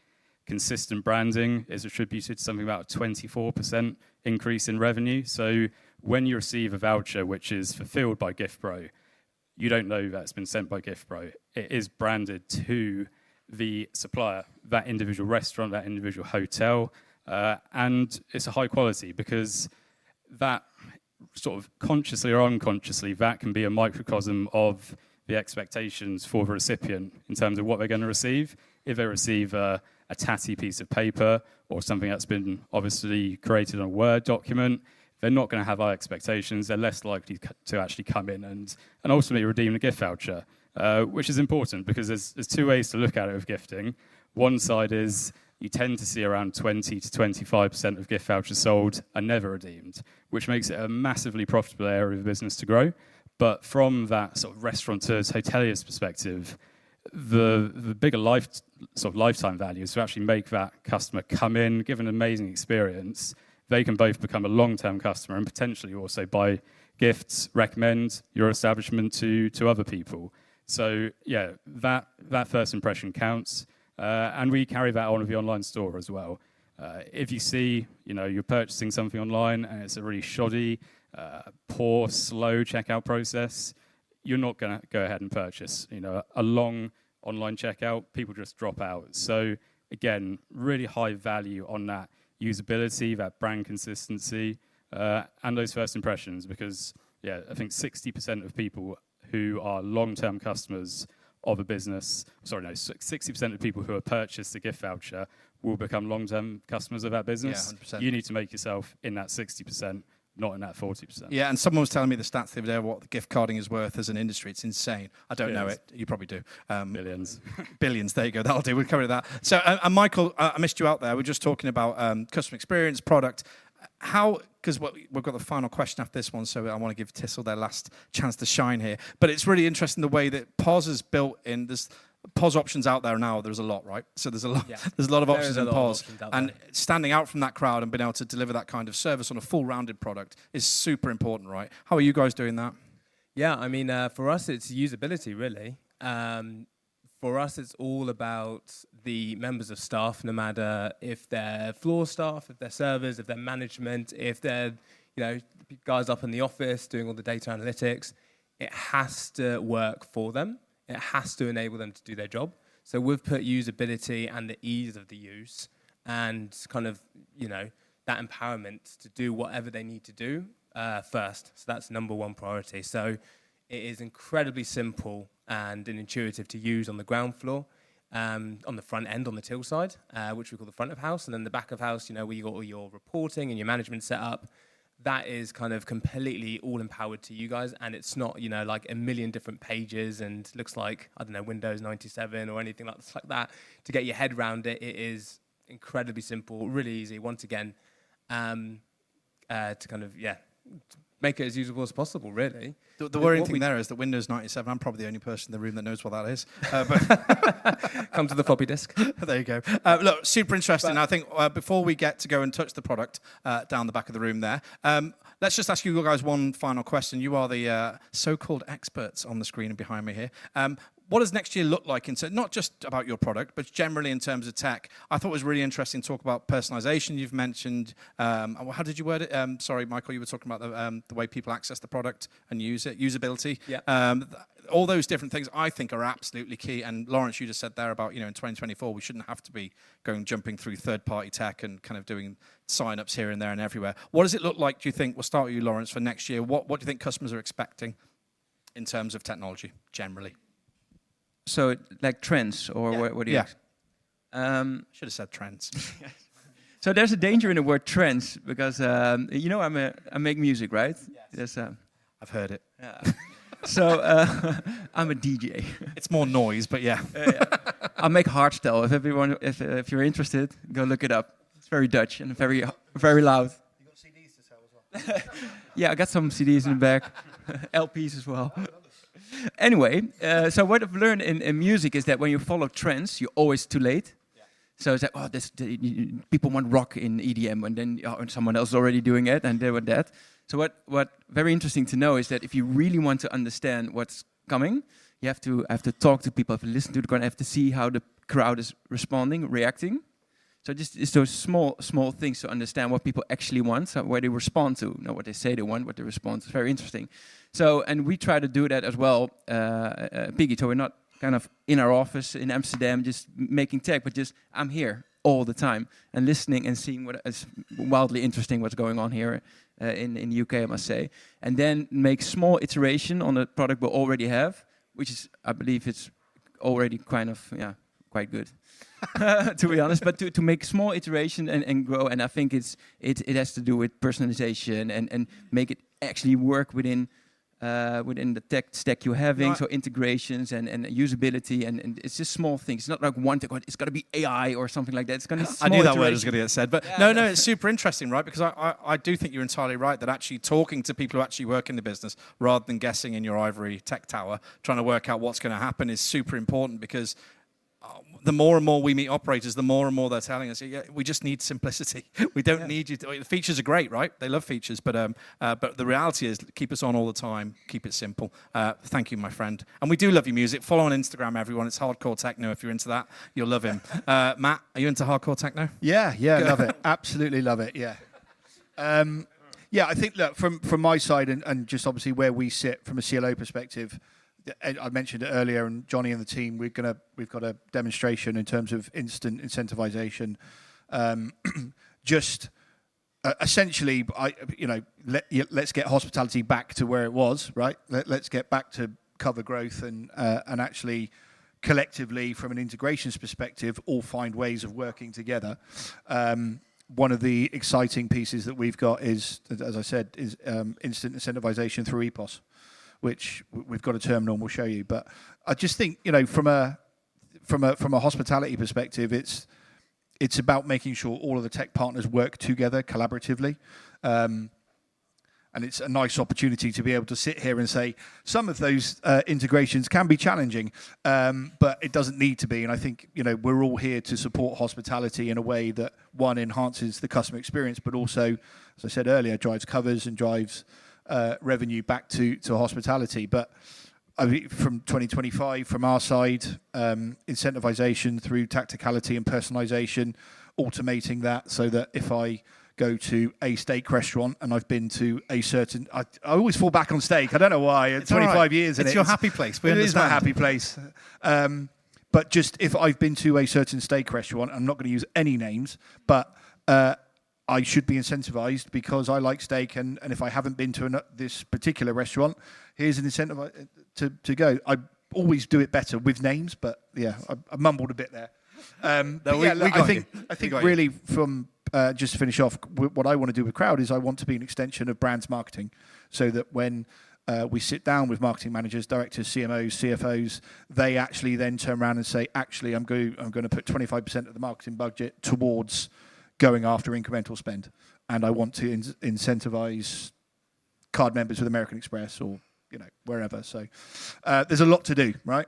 consistent branding is attributed to something about a 24% increase in revenue. So when you receive a voucher which is fulfilled by GiftPro, you don't know that's been sent by GiftPro. It is branded to the supplier, that individual restaurant, that individual hotel, and it's a high quality, because that sort of consciously or unconsciously, that can be a microcosm of the expectations for the recipient in terms of what they're going to receive. If they receive a tatty piece of paper or something that's been obviously created on a Word document, they're not going to have high expectations. They're less likely to actually come in and ultimately redeem a gift voucher, which is important, because there's two ways to look at it with gifting. One side is you tend to see around 20 to 25% of gift vouchers sold are never redeemed, which makes it a massively profitable area of business to grow. But from that sort of restaurateur's, hotelier's perspective, the bigger lifetime value is to actually make that customer come in, give an amazing experience. They can both become a long-term customer and potentially also buy gifts, recommend your establishment to other people. So yeah, that first impression counts, and we carry that on with the online store as well. If you see, you're purchasing something online and it's a really shoddy, poor, slow checkout process, you're not going to go ahead and purchase. A long online checkout, people just drop out. So again, really high value on that usability, that brand consistency, and those first impressions, because I think 60% of people who are long-term customers of a business, 60% of people who have purchased a gift voucher will become long-term customers of that business. Yeah, 100%. You need to make yourself in that 60%, not in that 40%. Yeah, and someone was telling me the stats the other day, what the gift carding is worth as an industry. It's insane. I don't know it. You probably do. Billions. Billions. There you go. That'll do. We'll cover that. So, and Michael, I missed you out there. We're just talking about customer experience, product. Because we've got the final question after this one, so I want to give TISSL their last chance to shine here. But it's really interesting the way that POS is built in. There's POS options out there now. There's a lot, right? So there's a lot. Yeah. There's a lot of options in POS, and standing out from that crowd and being able to deliver that kind of service on a full-rounded product is super important, right? How are you guys doing that? Yeah, I mean, for us, it's usability, really. For us, it's all about the members of staff, no matter if they're floor staff, if they're servers, if they're management, if they're, guys up in the office doing all the data analytics. It has to work for them. It has to enable them to do their job. So we've put usability and the ease of the use and kind of, that empowerment to do whatever they need to do first. So that's number one priority. So it is incredibly simple and intuitive to use on the ground floor, on the front end, on the till side, which we call the front of house, and then the back of house, where you got all your reporting and your management set up. That is kind of completely all empowered to you guys, and it's not, like a million different pages and looks like, I don't know, Windows 97 or anything like that. To get your head around it, it is incredibly simple, really easy, once again, to kind of, make it as usable as possible, really. The worrying thing there is that Windows 97, I'm probably the only person in the room that knows what that is. But come to the floppy disk. There you go. Look, super interesting. I think before we get to go and touch the product down the back of the room there, let's just ask you guys one final question. You are the so-called experts on the screen and behind me here. What does next year look like, not just about your product, but generally in terms of tech? I thought it was really interesting to talk about personalization. You've mentioned, how did you word it? Sorry, Michael, you were talking about the way people access the product and use it, usability. Yeah. All those different things I think are absolutely key. And Lawrence, you just said there about, in 2024, we shouldn't have to be jumping through third-party tech and kind of doing sign-ups here and there and everywhere. What does it look like, do you think? We'll start with you, Lawrence, for next year. What do you think customers are expecting in terms of technology, generally? So, like trends, or what do you... Should have said trends. So there's a danger in the word trends, because, I make music, right? Yes. I've heard it. Yeah. So, I'm a DJ. It's more noise, but yeah. I make hardstyle. If you're interested, go look it up. It's very Dutch and very, very loud. You got CDs to sell as well? Yeah, I got some CDs in the back, LPs as well. Anyway, so what I've learned in music is that when you follow trends, you're always too late. Yeah. So it's like, people want rock in EDM, and then someone else is already doing it, and they want that. So what very interesting to know is that if you really want to understand what's coming, you have to talk to people, have to listen to the crowd, have to see how the crowd is responding, reacting. So just it's those small things to understand what people actually want, so where they respond to, what they say they want, what they respond to. It's very interesting. So, and we try to do that as well, Piggy. So we're not kind of in our office in Amsterdam just making tech, but just I'm here all the time and listening and seeing what is wildly interesting what's going on here in the UK, I must say. And then make small iteration on the product we already have, which is, I believe it's already kind of, quite good. To be honest, but to make small iteration and grow, and I think it has to do with personalization and make it actually work within within the tech stack you're having, No, so integrations and usability, and it's just small things. It's not like one thing, it's got to be AI or something like that. It's going to I knew that word was going to get said, but no, it's super interesting, right? Because I do think you're entirely right that actually talking to people who actually work in the business rather than guessing in your ivory tech tower, trying to work out what's going to happen is super important, because the more and more we meet operators, the more and more they're telling us, yeah, we just need simplicity. We don't need you to. The features are great, right? They love features, but the reality is, keep us on all the time, keep it simple. Thank you, my friend. And we do love your music. Follow on Instagram, everyone. It's Hardcore Techno. If you're into that, you'll love him. Matt, are you into Hardcore Techno? Yeah, love it. Absolutely love it. Yeah. Yeah, I think, look, from my side and just obviously where we sit from a CLO perspective, I mentioned it earlier, and Johnny and the team, we've got a demonstration in terms of instant incentivization. Essentially, let's get hospitality back to where it was, right? Let's get back to cover growth and actually collectively, from an integrations perspective, all find ways of working together. One of the exciting pieces that we've got is, as I said, is instant incentivization through EPOS, which we've got a terminal and we'll show you. But I just think, from a hospitality perspective, it's about making sure all of the tech partners work together collaboratively. And it's a nice opportunity to be able to sit here and say some of those integrations can be challenging, but it doesn't need to be. And I think, we're all here to support hospitality in a way that, one, enhances the customer experience, but also, as I said earlier, drives covers and drives revenue back to hospitality. But I mean, from 2025, from our side, incentivization through tacticality and personalization, automating that so that if I go to a steak restaurant and I've been to a certain... I always fall back on steak. I don't know why. It's 25 right. years in it. It's your happy place. We understand. It is my happy place. But just if I've been to a certain steak restaurant, I'm not going to use any names, but... I should be incentivized because I like steak, and if I haven't been to this particular restaurant, here's an incentive to go. I always do it better with names, but yeah, I mumbled a bit there. I think really from just to finish off, what I want to do with Krowd is I want to be an extension of brands marketing, so that when we sit down with marketing managers, directors, CMOs, CFOs, they actually then turn around and say, actually, I'm going to put 25% of the marketing budget towards going after incremental spend, and I want to incentivize card members with American Express or wherever. So there's a lot to do, right?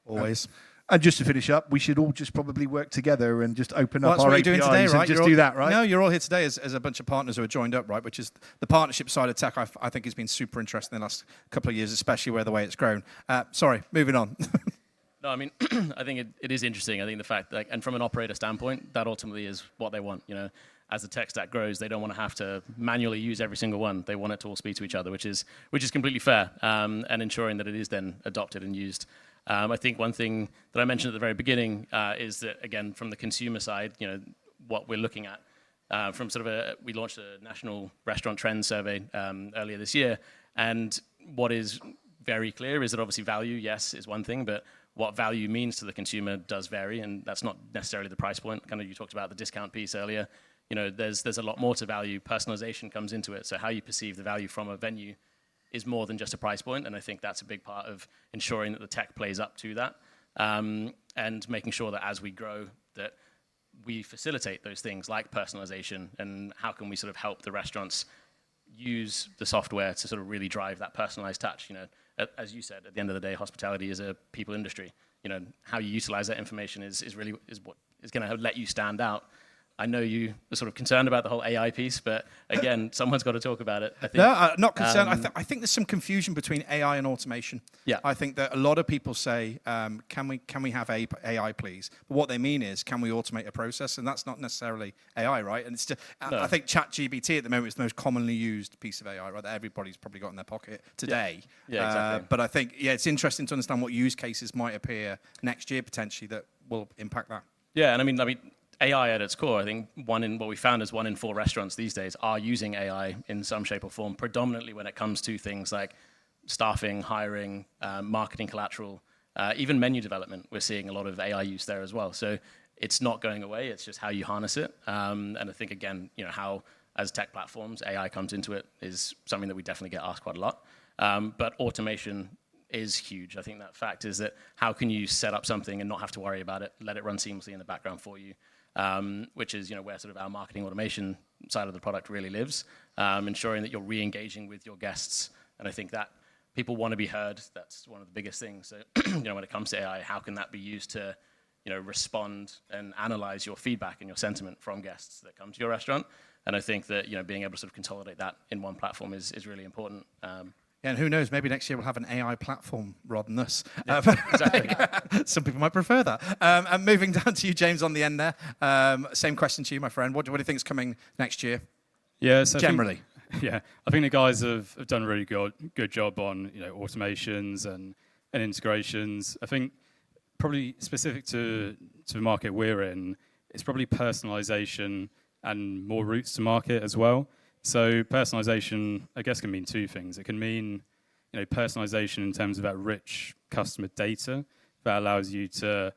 Always. And just to finish up, we should all just probably work together and just open up our APIs doing today, right? and do that, right? No, you're all here today as a bunch of partners who are joined up, right? Which is the partnership side of tech. I think has been super interesting in the last couple of years, especially where the way it's grown. Sorry, moving on. No, I mean, I think it is interesting. I think the fact that, and from an operator standpoint, that ultimately is what they want. As the tech stack grows, they don't want to have to manually use every single one. They want it to all speak to each other, which is completely fair, and ensuring that it is then adopted and used. I think one thing that I mentioned at the very beginning is that, again, from the consumer side, what we're looking at from we launched a national restaurant trends survey earlier this year, and what is very clear is that obviously value, yes, is one thing, but what value means to the consumer does vary, and that's not necessarily the price point. Kind of, you talked about the discount piece earlier. There's a lot more to value. Personalization comes into it, so how you perceive the value from a venue is more than just a price point, and I think that's a big part of ensuring that the tech plays up to that, and making sure that as we grow, that we facilitate those things like personalization, and how can we sort of help the restaurants use the software to sort of really drive that personalized touch. As you said, at the end of the day, hospitality is a people industry. How you utilize that information is what is going to let you stand out. I know you are sort of concerned about the whole AI piece, but again, someone's got to talk about it. I think. No, not concerned. I think there's some confusion between AI and automation. Yeah. I think that a lot of people say, can we have AI, please? But what they mean is, can we automate a process? And that's not necessarily AI, right? And it's just, no. I think ChatGPT at the moment is the most commonly used piece of AI, right? That everybody's probably got in their pocket today. Yeah, exactly. But I think, it's interesting to understand what use cases might appear next year potentially that will impact that. Yeah, and I mean, AI at its core, I think what we found is 1 in 4 restaurants these days are using AI in some shape or form, predominantly when it comes to things like staffing, hiring, marketing collateral, even menu development. We're seeing a lot of AI use there as well. So it's not going away. It's just how you harness it. And I think, again, how as tech platforms, AI comes into it is something that we definitely get asked quite a lot. But automation is huge. I think that fact is that how can you set up something and not have to worry about it, let it run seamlessly in the background for you, which is where sort of our marketing automation side of the product really lives, ensuring that you're re-engaging with your guests. And I think that people want to be heard. That's one of the biggest things. So when it comes to AI, how can that be used to respond and analyze your feedback and your sentiment from guests that come to your restaurant? And I think that being able to sort of consolidate that in one platform is really important. And who knows, maybe next year we'll have an AI platform rather than us. Yeah, exactly. Some people might prefer that. And moving down to you, James, on the end there. Same question to you, my friend. What do you think is coming next year? Yeah, so generally. I think the guys have done a really good job on automations and integrations. I think probably specific to the market we're in, it's probably personalization and more routes to market as well. So personalization, I guess, can mean two things. It can mean personalization in terms of that rich customer data that allows you to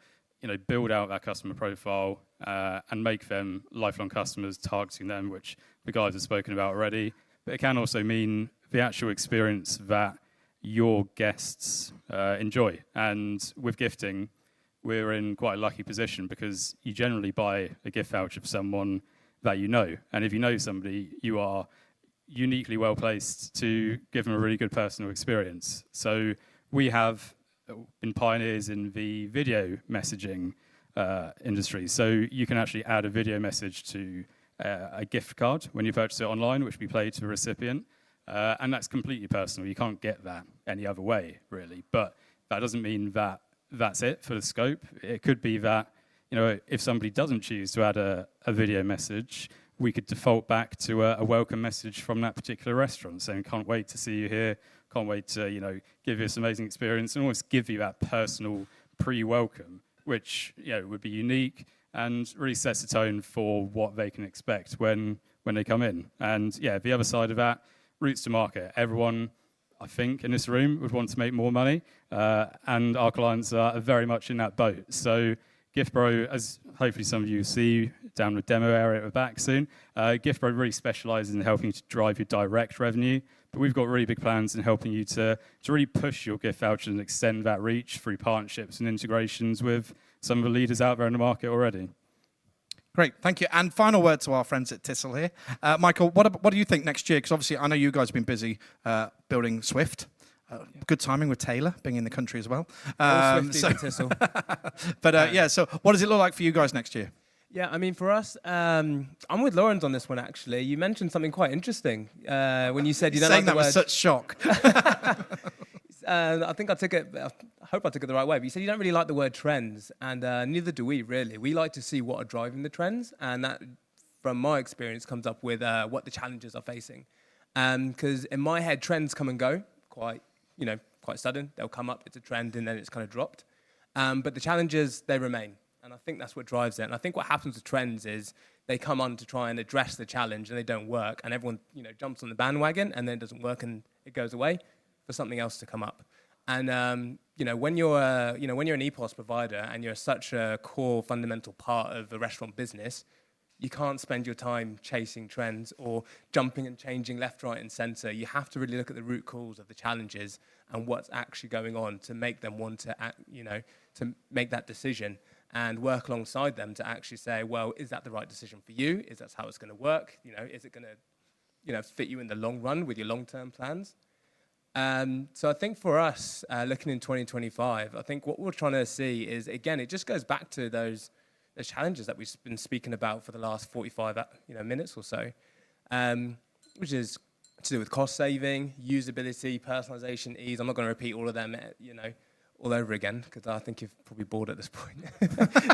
build out that customer profile and make them lifelong customers, targeting them, which the guys have spoken about already. But it can also mean the actual experience that your guests enjoy. And with gifting, we're in quite a lucky position because you generally buy a gift voucher for someone that you know. And if you know somebody, you are uniquely well placed to give them a really good personal experience. So we have been pioneers in the video messaging industry. So you can actually add a video message to a gift card when you purchase it online, which we play to the recipient. And that's completely personal. You can't get that any other way, really. But that doesn't mean that that's it for the scope. It could be that if somebody doesn't choose to add a video message, we could default back to a welcome message from that particular restaurant saying, can't wait to see you here, can't wait to give you this amazing experience, and almost give you that personal pre-welcome, which would be unique and really sets the tone for what they can expect when they come in. And the other side of that, routes to market. Everyone, I think, in this room would want to make more money, and our clients are very much in that boat. So GiftPro, as hopefully some of you see down the demo area at the back soon, GiftPro really specialises in helping you to drive your direct revenue, but we've got really big plans in helping you to really push your gift vouchers and extend that reach through partnerships and integrations with some of the leaders out there in the market already. Great, thank you. And final word to our friends at TISSL here. Michael, what do you think next year? Because obviously I know you guys have been busy building Swift. Good timing with Taylor being in the country as well. TISSL. But so what does it look like for you guys next year? Yeah, I mean, for us, I'm with Lawrence on this one, actually. You mentioned something quite interesting when you said you don't like the word... Saying that with such shock. I think I hope I took it the right way, but you said you don't really like the word trends, and neither do we, really. We like to see what are driving the trends, and that, from my experience, comes up with what the challenges are facing. Because in my head, trends come and go quite sudden. They'll come up, it's a trend, and then it's kind of dropped. But the challenges, they remain. And I think that's what drives it. And I think what happens with trends is they come on to try and address the challenge, and they don't work. And everyone, jumps on the bandwagon, and then it doesn't work, and it goes away for something else to come up. And when you're an EPOS provider and you're such a core, fundamental part of a restaurant business, you can't spend your time chasing trends or jumping and changing left, right, and centre. You have to really look at the root cause of the challenges and what's actually going on to make them want to act, to make that decision and work alongside them to actually say, well, is that the right decision for you? Is that how it's going to work? Is it going to, fit you in the long run with your long-term plans? So I think for us, looking in 2025, I think what we're trying to see is, again, it just goes back to those challenges that we've been speaking about for the last 45 minutes or so, which is to do with cost saving, usability, personalization, ease. I'm not going to repeat all of them, all over again, because I think you're probably bored at this point,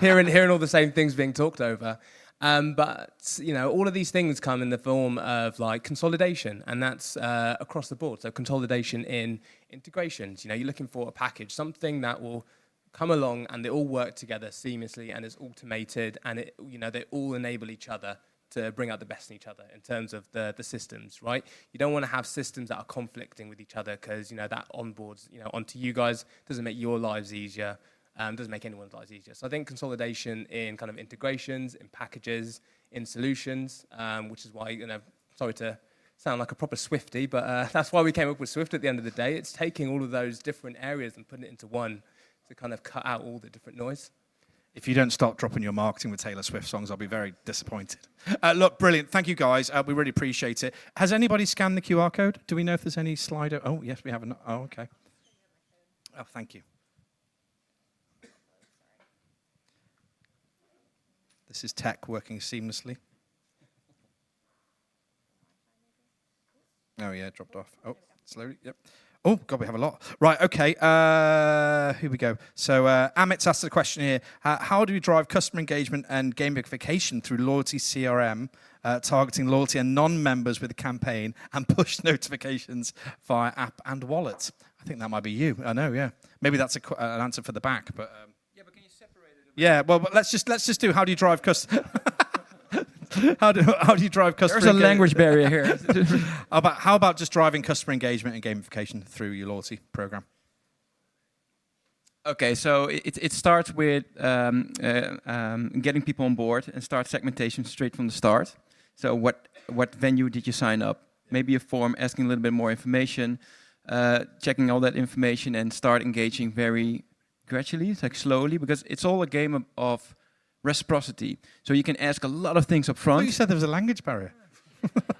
hearing all the same things being talked over. But all of these things come in the form of like consolidation, and that's across the board. So consolidation in integrations. You're looking for a package, something that will come along and they all work together seamlessly and is automated, and they all enable each other to bring out the best in each other in terms of the systems, right? You don't want to have systems that are conflicting with each other because, that onboards, onto you guys, doesn't make your lives easier, doesn't make anyone's lives easier. So I think consolidation in kind of integrations, in packages, in solutions, which is why, sorry to sound like a proper Swiftie, but that's why we came up with Swift at the end of the day. It's taking all of those different areas and putting it into one to kind of cut out all the different noise. If you don't start dropping your marketing with Taylor Swift songs, I'll be very disappointed. Look, brilliant. Thank you, guys. We really appreciate it. Has anybody scanned the QR code? Do we know if there's any Slido? Oh, yes, we have. Oh, okay. Oh, thank you. This is tech working seamlessly. Oh, yeah, dropped off. Oh, slowly. Yep. Oh, God, we have a lot. Right, okay. Here we go. So Amit's asked a question here. How do we drive customer engagement and gamification through loyalty CRM, targeting loyalty and non-members with a campaign and push notifications via app and wallet? I think that might be you. I know, yeah. Maybe that's an answer for the back, but... yeah, but can you separate it? Yeah, well, but let's just do how do you drive customer... How do you drive customer? There's a language barrier here. How about just driving customer engagement and gamification through your loyalty program? Okay, so it starts with getting people on board and start segmentation straight from the start. So what venue did you sign up? Maybe a form asking a little bit more information, checking all that information and start engaging very gradually, like slowly, because it's all a game of reciprocity. So you can ask a lot of things up front. Well, you said there was a language barrier.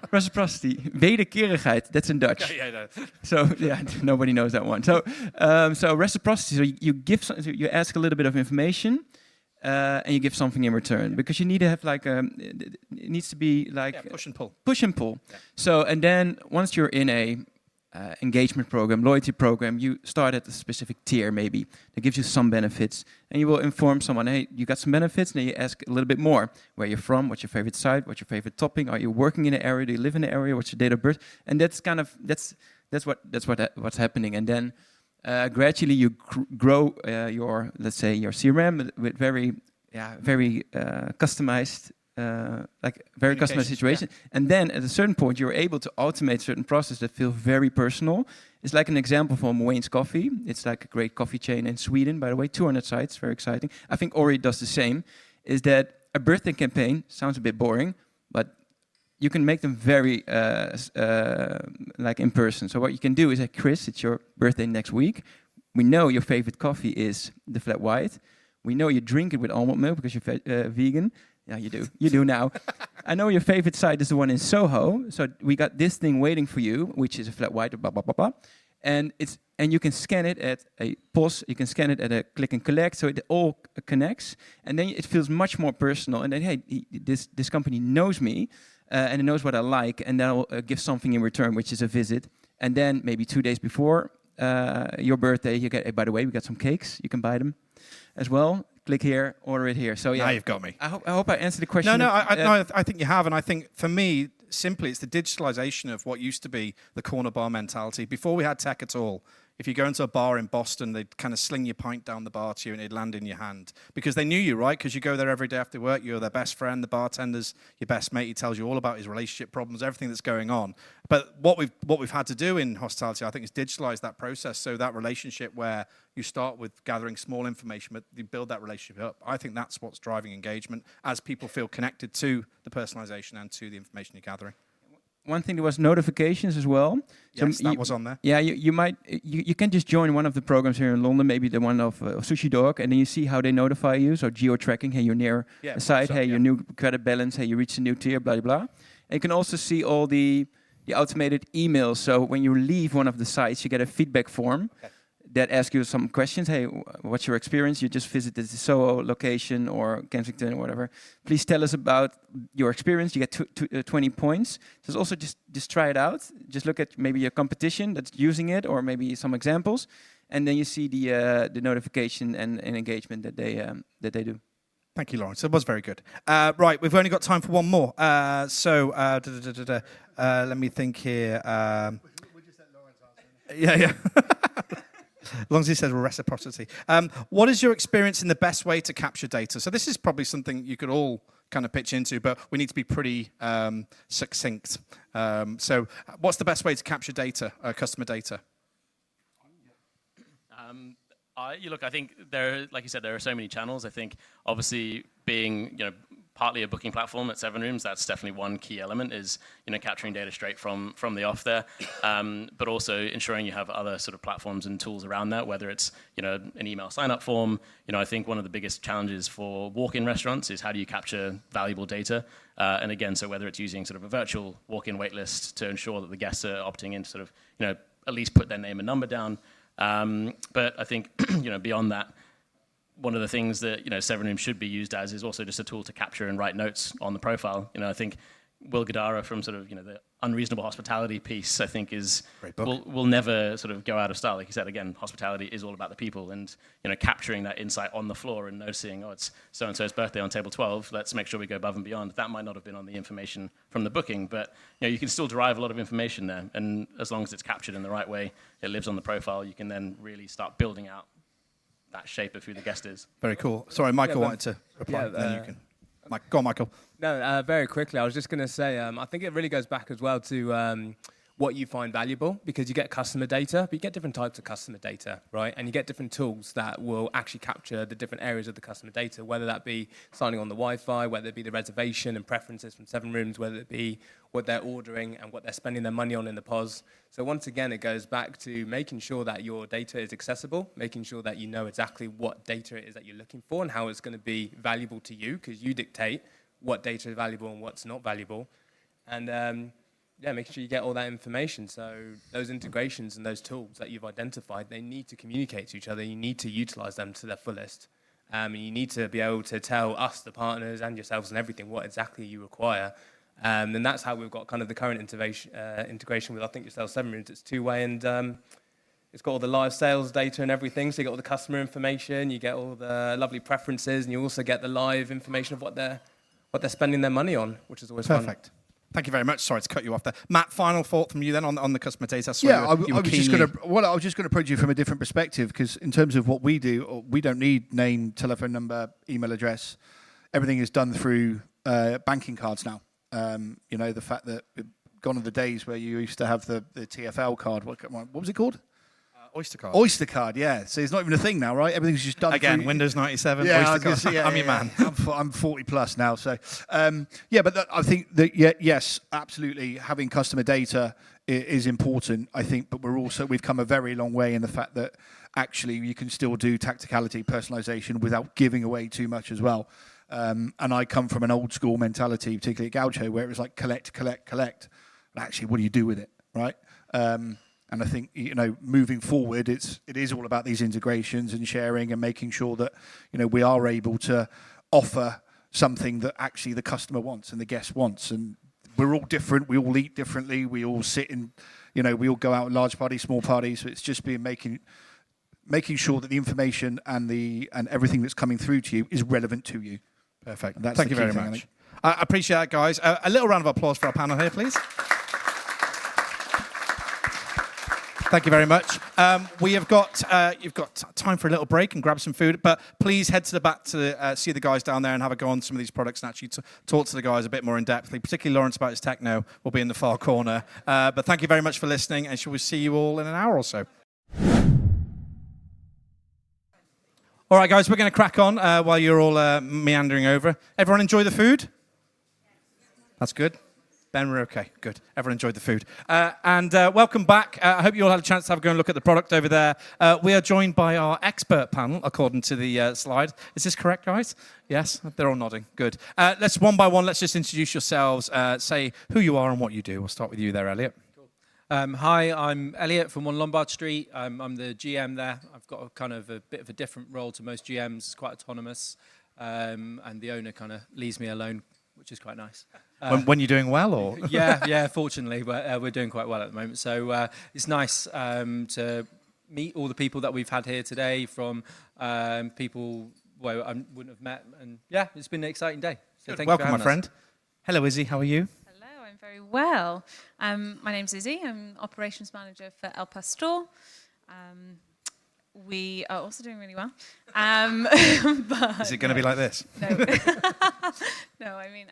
Reciprocity. Wederkerigheid. That's in Dutch. Okay, yeah, no. So yeah, nobody knows that one. So so reciprocity. So you ask a little bit of information, and you give something in return, because you need to have like it needs to be like push and pull. Push and pull. Yeah. So and then once you're in a engagement program, loyalty program, you start at a specific tier maybe that gives you some benefits, and you will inform someone, hey, you got some benefits, and then you ask a little bit more, where you're from, what's your favorite site, what's your favorite topping, are you working in an area, do you live in an area, what's your date of birth, and that's kind of what's happening, and then gradually you grow your, let's say, your CRM with very customized. Very customized situation, and then at a certain point you're able to automate certain processes that feel very personal. It's like an example from Wayne's Coffee. It's like a great coffee chain in Sweden, by the way, 200 sites, very exciting. I think Ori does the same. Is that a birthday campaign sounds a bit boring, but you can make them very like in person. So what you can do is, Chris, it's your birthday next week. We know your favorite coffee is the flat white. We know you drink it with almond milk because you're vegan. Yeah, you do. You do now. I know your favorite site is the one in Soho. So we got this thing waiting for you, which is a flat white, blah, blah, blah, blah. And you can scan it at a POS. You can scan it at a click and collect. So it all connects. And then it feels much more personal. And then, hey, this company knows me and it knows what I like. And then I'll give something in return, which is a visit. And then maybe 2 days before your birthday, you get, hey, by the way, we got some cakes. You can buy them as well. Click here, order it here. So yeah, now you've got me. I hope I answered the question. No, I think you have, and I think for me, simply, it's the digitalization of what used to be the corner bar mentality. Before we had tech at all, if you go into a bar in Boston, they'd kind of sling your pint down the bar to you and it'd land in your hand. Because they knew you, right? Because you go there every day after work, you're their best friend, the bartender's your best mate, he tells you all about his relationship problems, everything that's going on. But what we've had to do in hospitality, I think, is digitalize that process, so that relationship where you start with gathering small information, but you build that relationship up. I think that's what's driving engagement, as people feel connected to the personalization and to the information you're gathering. One thing, there was notifications as well. Yes, that was on there. Yeah, you can just join one of the programs here in London, maybe the one of Sushi Dog, and then you see how they notify you. So geo-tracking, hey, you're near a site, hey, your new credit balance, hey, you reached a new tier, blah, blah, blah. And you can also see all the automated emails. So when you leave one of the sites, you get a feedback form that asks you some questions. Hey, what's your experience? You just visited the Soho location or Kensington or whatever. Please tell us about your experience. You get 20 points. So also just try it out. Just look at maybe your competition that's using it, or maybe some examples, and then you see the notification and engagement that they do. Thank you, Lawrence. It was very good. Right, we've only got time for one more. Let me think here. We'll just let Lawrence answer. Yeah. As long as he says reciprocity. What is your experience in the best way to capture data? So this is probably something you could all kind of pitch into, but we need to be pretty succinct. So what's the best way to capture data, customer data? I think like you said, there are so many channels. I think obviously being partly a booking platform at Sevenrooms. That's definitely one key element is, capturing data straight from the off there, but also ensuring you have other sort of platforms and tools around that, whether it's, an email sign-up form. I think one of the biggest challenges for walk-in restaurants is how do you capture valuable data? And again, so whether it's using sort of a virtual walk-in wait list to ensure that the guests are opting in to sort of, at least put their name and number down. But I think, beyond that, one of the things that Sevenrooms should be used as is also just a tool to capture and write notes on the profile. I think Will Gadara from sort of the unreasonable hospitality piece, I think will never sort of go out of style. Like you said, again, hospitality is all about the people, and capturing that insight on the floor and noticing, oh, it's so and so's birthday on table 12. Let's make sure we go above and beyond. That might not have been on the information from the booking, but you can still derive a lot of information there. And as long as it's captured in the right way, it lives on the profile. You can then really start building out that shape of who the guest is. Very cool. Sorry, Michael wanted to reply. Yeah, then you can. Go on, Michael. No, very quickly, I was just going to say, I think it really goes back as well to what you find valuable, because you get customer data, but you get different types of customer data, right? And you get different tools that will actually capture the different areas of the customer data, whether that be signing on the Wi-Fi, whether it be the reservation and preferences from Sevenrooms, whether it be what they're ordering and what they're spending their money on in the POS. So once again, it goes back to making sure that your data is accessible, making sure that you know exactly what data it is that you're looking for and how it's going to be valuable to you, because you dictate what data is valuable and what's not valuable. And making sure you get all that information. So those integrations and those tools that you've identified, they need to communicate to each other. You need to utilize them to their fullest. And you need to be able to tell us, the partners, and yourselves and everything, what exactly you require. And that's how we've got kind of the current integration with, I think, yourself, Sevenrooms. It's two-way, and it's got all the live sales data and everything. So you get all the customer information, you get all the lovely preferences, and you also get the live information of what they're spending their money on, which is always fun. Perfect. Thank you very much. Sorry to cut you off there. Matt, final thought from you then on the customer data. I was just going to approach you from a different perspective, because in terms of what we do, we don't need name, telephone number, email address. Everything is done through banking cards now. The fact that gone are the days where you used to have the TFL card. What was it called? Oyster card. Oyster card, yeah. So it's not even a thing now, right? Everything's just done again. through Windows 97. Yeah, Oyster card. I'm your man. I'm 40 plus now, so but I think that yes, absolutely, having customer data is important. I think, but we've come a very long way in the fact that actually you can still do tacticality, personalization without giving away too much as well. And I come from an old school mentality, particularly at Gaucho, where it was like collect. And actually, what do you do with it, right? And I think, moving forward, it is all about these integrations and sharing and making sure that, we are able to offer something that actually the customer wants and the guest wants. And we're all different. We all eat differently. We all sit in, we all go out in large parties, small parties. So it's just making sure that the information and everything that's coming through to you is relevant to you. Perfect. Thank you very much. I appreciate that, guys. A little round of applause for our panel here, please. Thank you very much. You've got time for a little break and grab some food, but please head to the back to see the guys down there and have a go on some of these products and actually talk to the guys a bit more in depth. Particularly Lawrence about his techno will be in the far corner. But thank you very much for listening, and shall we see you all in an hour or so. All right, guys, we're going to crack on while you're all meandering over. Everyone enjoy the food? That's good. Ben, we're okay. Good. Everyone enjoyed the food. And welcome back. I hope you all had a chance to have a go and look at the product over there. We are joined by our expert panel, according to the slide. Is this correct, guys? Yes? They're all nodding. Good. Let's one by one, let's just introduce yourselves. Say who you are and what you do. We'll start with you there, Elliot. Hi, I'm Elliot from 1 Lombard Street. I'm the GM there. I've got a bit of a different role to most GMs, quite autonomous. And the owner kind of leaves me alone, which is quite nice. When you're doing well, or? yeah, fortunately, we're doing quite well at the moment. So it's nice to meet all the people that we've had here today, from people where I wouldn't have met. And yeah, it's been an exciting day. So thank Welcome, you for my friend. us. Hello, Izzy. How are you? Hello, I'm very well. My name's Izzy. I'm operations manager for El Pastor. We are also doing really well. But Is it going to be like this? No. No, I mean,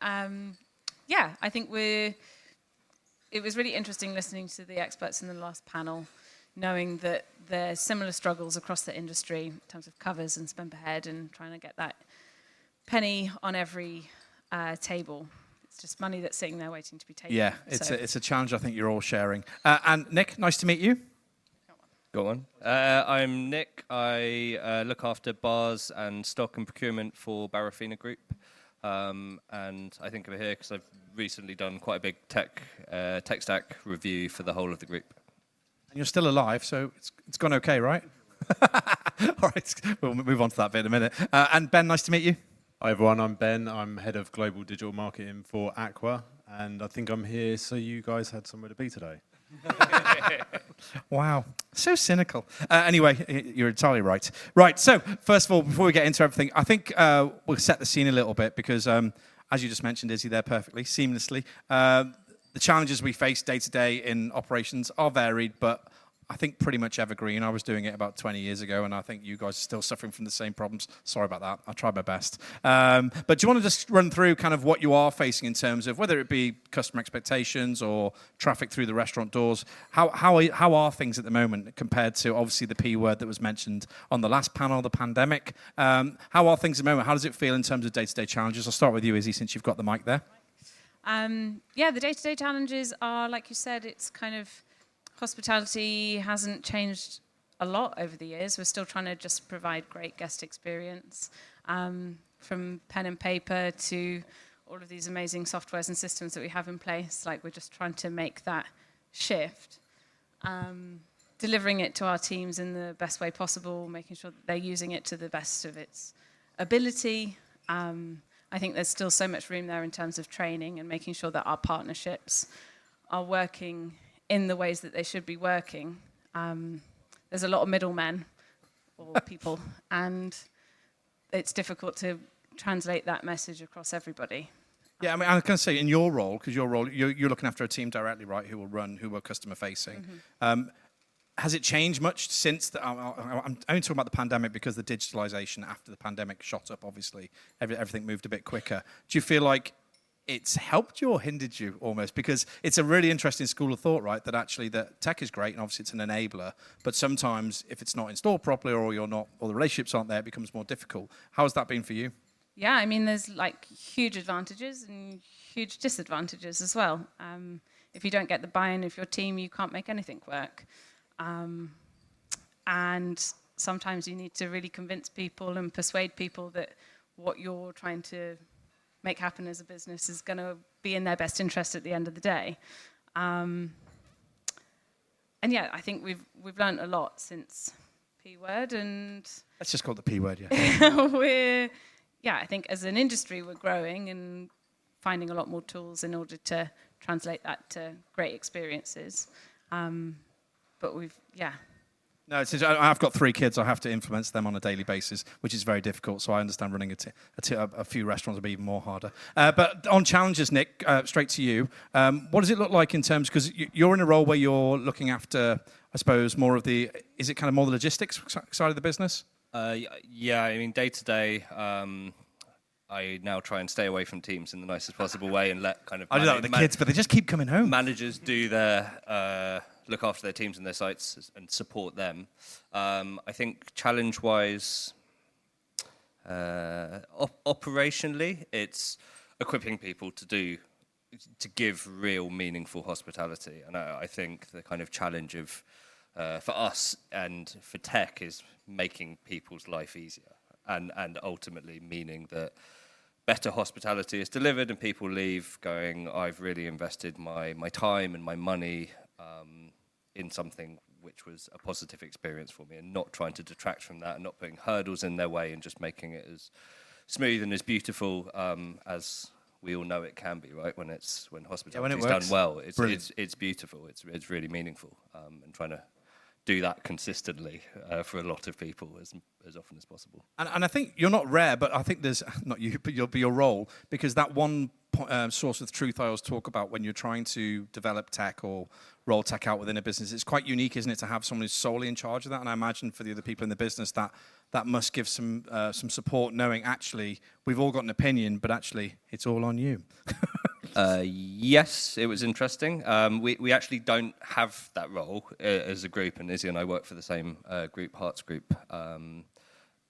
I think it was really interesting listening to the experts in the last panel, knowing that there's similar struggles across the industry in terms of covers and spend per head and trying to get that penny on every table. It's just money that's sitting there waiting to be taken. Yeah, it's a challenge I think you're all sharing. And Nick, nice to meet you. Go on. I'm Nick. I look after bars and stock and procurement for Barafina Group. And I think I'm here because I've recently done quite a big tech stack review for the whole of the group. And you're still alive, so it's gone okay, right? All right, we'll move on to that bit in a minute. And Ben, nice to meet you. Hi everyone, I'm Ben. I'm head of global digital marketing for Aqua, and I think I'm here so you guys had somewhere to be today. Wow, so cynical. Anyway, you're entirely right. Right, so first of all, before we get into everything, I think we'll set the scene a little bit because, as you just mentioned, Izzy, there perfectly, seamlessly, the challenges we face day to day in operations are varied, but I think pretty much evergreen. I was doing it about 20 years ago, and I think you guys are still suffering from the same problems. Sorry about that. I tried my best. But do you want to just run through kind of what you are facing in terms of whether it be customer expectations or traffic through the restaurant doors? How are things at the moment compared to, obviously, the P word that was mentioned on the last panel, the pandemic? How are things at the moment? How does it feel in terms of day-to-day challenges? I'll start with you, Izzy, since you've got the mic there. The day-to-day challenges are, like you said, it's kind of hospitality hasn't changed a lot over the years. We're still trying to just provide great guest experience, from pen and paper to all of these amazing softwares and systems that we have in place. Like, we're just trying to make that shift, delivering it to our teams in the best way possible, making sure that they're using it to the best of its ability. I think there's still so much room there in terms of training and making sure that our partnerships are working in the ways that they should be working. There's a lot of middlemen or people, and it's difficult to translate that message across everybody. Yeah, I mean, I was going to say, in your role, because you're looking after a team directly, right, who are customer facing. Mm-hmm. Has it changed much since I'm only talking about the pandemic because the digitalization after the pandemic shot up, obviously. Everything moved a bit quicker. Do you feel like it's helped you or hindered you almost? Because it's a really interesting school of thought, right, that actually that tech is great and obviously it's an enabler, but sometimes if it's not installed properly or the relationships aren't there, it becomes more difficult. How has that been for you? Yeah, I mean, there's like huge advantages and huge disadvantages as well. If you don't get the buy-in of your team, you can't make anything work. And sometimes you need to really convince people and persuade people that what you're trying to make happen as a business is going to be in their best interest at the end of the day. And yeah, I think we've learned a lot since P word, and let's just call it the P word. Yeah. I think as an industry we're growing and finding a lot more tools in order to translate that to great experiences. But No, I've got 3 kids. I have to influence them on a daily basis, which is very difficult. So I understand running a few restaurants would be even more harder. But on challenges, Nick, straight to you. What does it look like in terms, because you're in a role where you're looking after, I suppose, more of the, is it kind of more the logistics side of the business? Yeah, I mean, day to day, I now try and stay away from teams in the nicest possible way and let kind of... I do that with the kids, but they just keep coming home. Managers do their... look after their teams and their sites and support them. I think challenge-wise, operationally, it's equipping people to give real meaningful hospitality. And I think the kind of challenge of for us and for tech is making people's life easier, and ultimately meaning that better hospitality is delivered and people leave going, I've really invested my time and my money in something which was a positive experience for me, and not trying to detract from that and not putting hurdles in their way and just making it as smooth and as beautiful as we all know it can be, right? When hospitality is done well, it's beautiful, it's really meaningful, and trying to do that consistently for a lot of people as often as possible. And I think you're not rare, but I think there's, not you, but your role, because that one source of truth I always talk about when you're trying to develop tech or roll tech out within a business, it's quite unique, isn't it, to have someone who's solely in charge of that? And I imagine for the other people in the business that must give some support, knowing actually we've all got an opinion, but actually it's all on you. Yes, it was interesting. We actually don't have that role as a group, and Izzy and I work for the same group, Harts Group.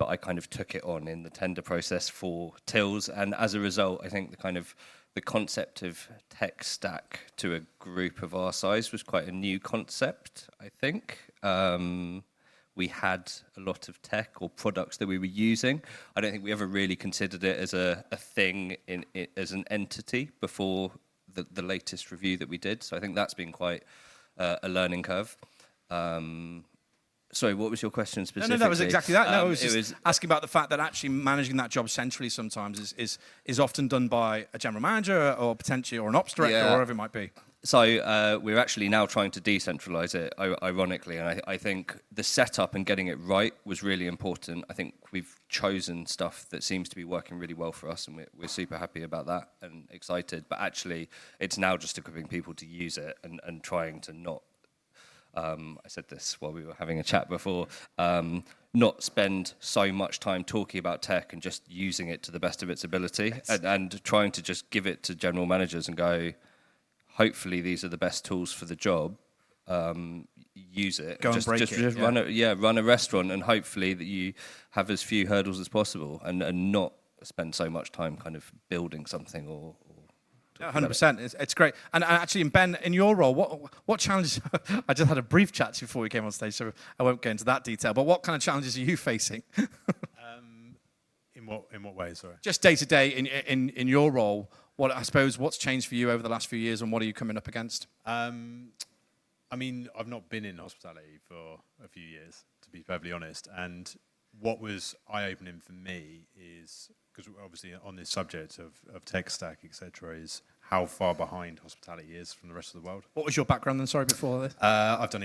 but I kind of took it on in the tender process for TISSL, and as a result, I think the concept of tech stack to a group of our size was quite a new concept, I think. We had a lot of tech or products that we were using. I don't think we ever really considered it as a thing as an entity before the latest review that we did. So I think that's been quite a learning curve. Sorry, what was your question specifically? No, that was exactly that. No, I was just asking about the fact that actually managing that job centrally sometimes is often done by a general manager or potentially or an ops director or whatever it might be. So we're actually now trying to decentralize it, ironically, and I think the setup and getting it right was really important. I think we've chosen stuff that seems to be working really well for us, and we're super happy about that and excited. But actually, it's now just equipping people to use it and trying to not, I said this while we were having a chat before, not spend so much time talking about tech and just using it to the best of its ability, and trying to just give it to general managers and go, hopefully these are the best tools for the job. Use it. Go and break it. Just run a restaurant, and hopefully that you have as few hurdles as possible, and not spend so much time kind of building something or 100%. It's great. And actually, Ben, in your role, what challenges? I just had a brief chat before we came on stage, so I won't go into that detail. But what kind of challenges are you facing? In what way? Sorry. Just day to day in your role. What's changed for you over the last few years, and what are you coming up against? I mean, I've not been in hospitality for a few years, to be perfectly honest. And what was eye-opening for me is, because we're obviously on this subject of tech stack, etc., is how far behind hospitality is from the rest of the world. What was your background then? Sorry, before this. I've done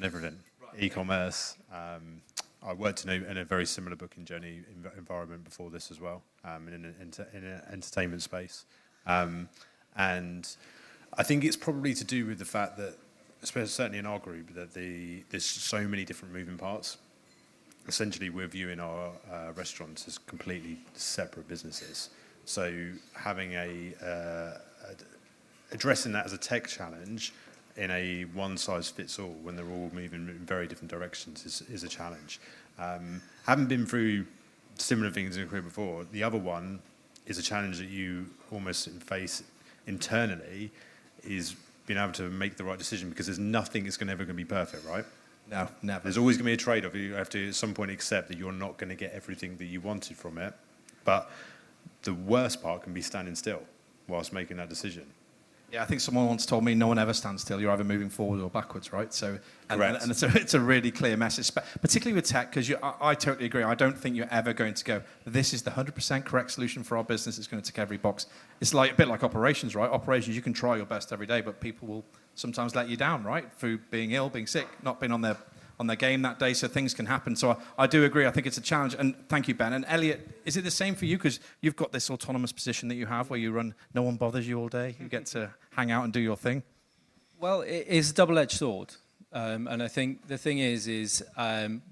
everything. Right. E-commerce. I worked in a very similar booking journey environment before this as well, in an entertainment space. And I think it's probably to do with the fact that, especially certainly in our group, that there's so many different moving parts. Essentially, we're viewing our restaurants as completely separate businesses. So having addressing that as a tech challenge in a one-size-fits-all when they're all moving in very different directions is a challenge. Haven't been through similar things in a career before. The other one is a challenge that you almost face internally, is being able to make the right decision, because there's nothing that's ever going to be perfect, right? No, never. There's always going to be a trade-off. You have to at some point accept that you're not going to get everything that you wanted from it. But the worst part can be standing still whilst making that decision. Yeah, I think someone once told me no one ever stands still. You're either moving forward or backwards, right? So, and it's a really clear message, particularly with tech, because I totally agree. I don't think you're ever going to go, this is the 100% correct solution for our business. It's going to tick every box. It's like a bit like operations, right? Operations, you can try your best every day, but people will sometimes let you down, right? Through being ill, being sick, not being on their game that day, so things can happen. So I do agree. I think it's a challenge. And thank you, Ben. And Elliot, is it the same for you? Because you've got this autonomous position that you have where you run, no one bothers you all day. You get to hang out and do your thing. Well, it's a double-edged sword. And I think the thing is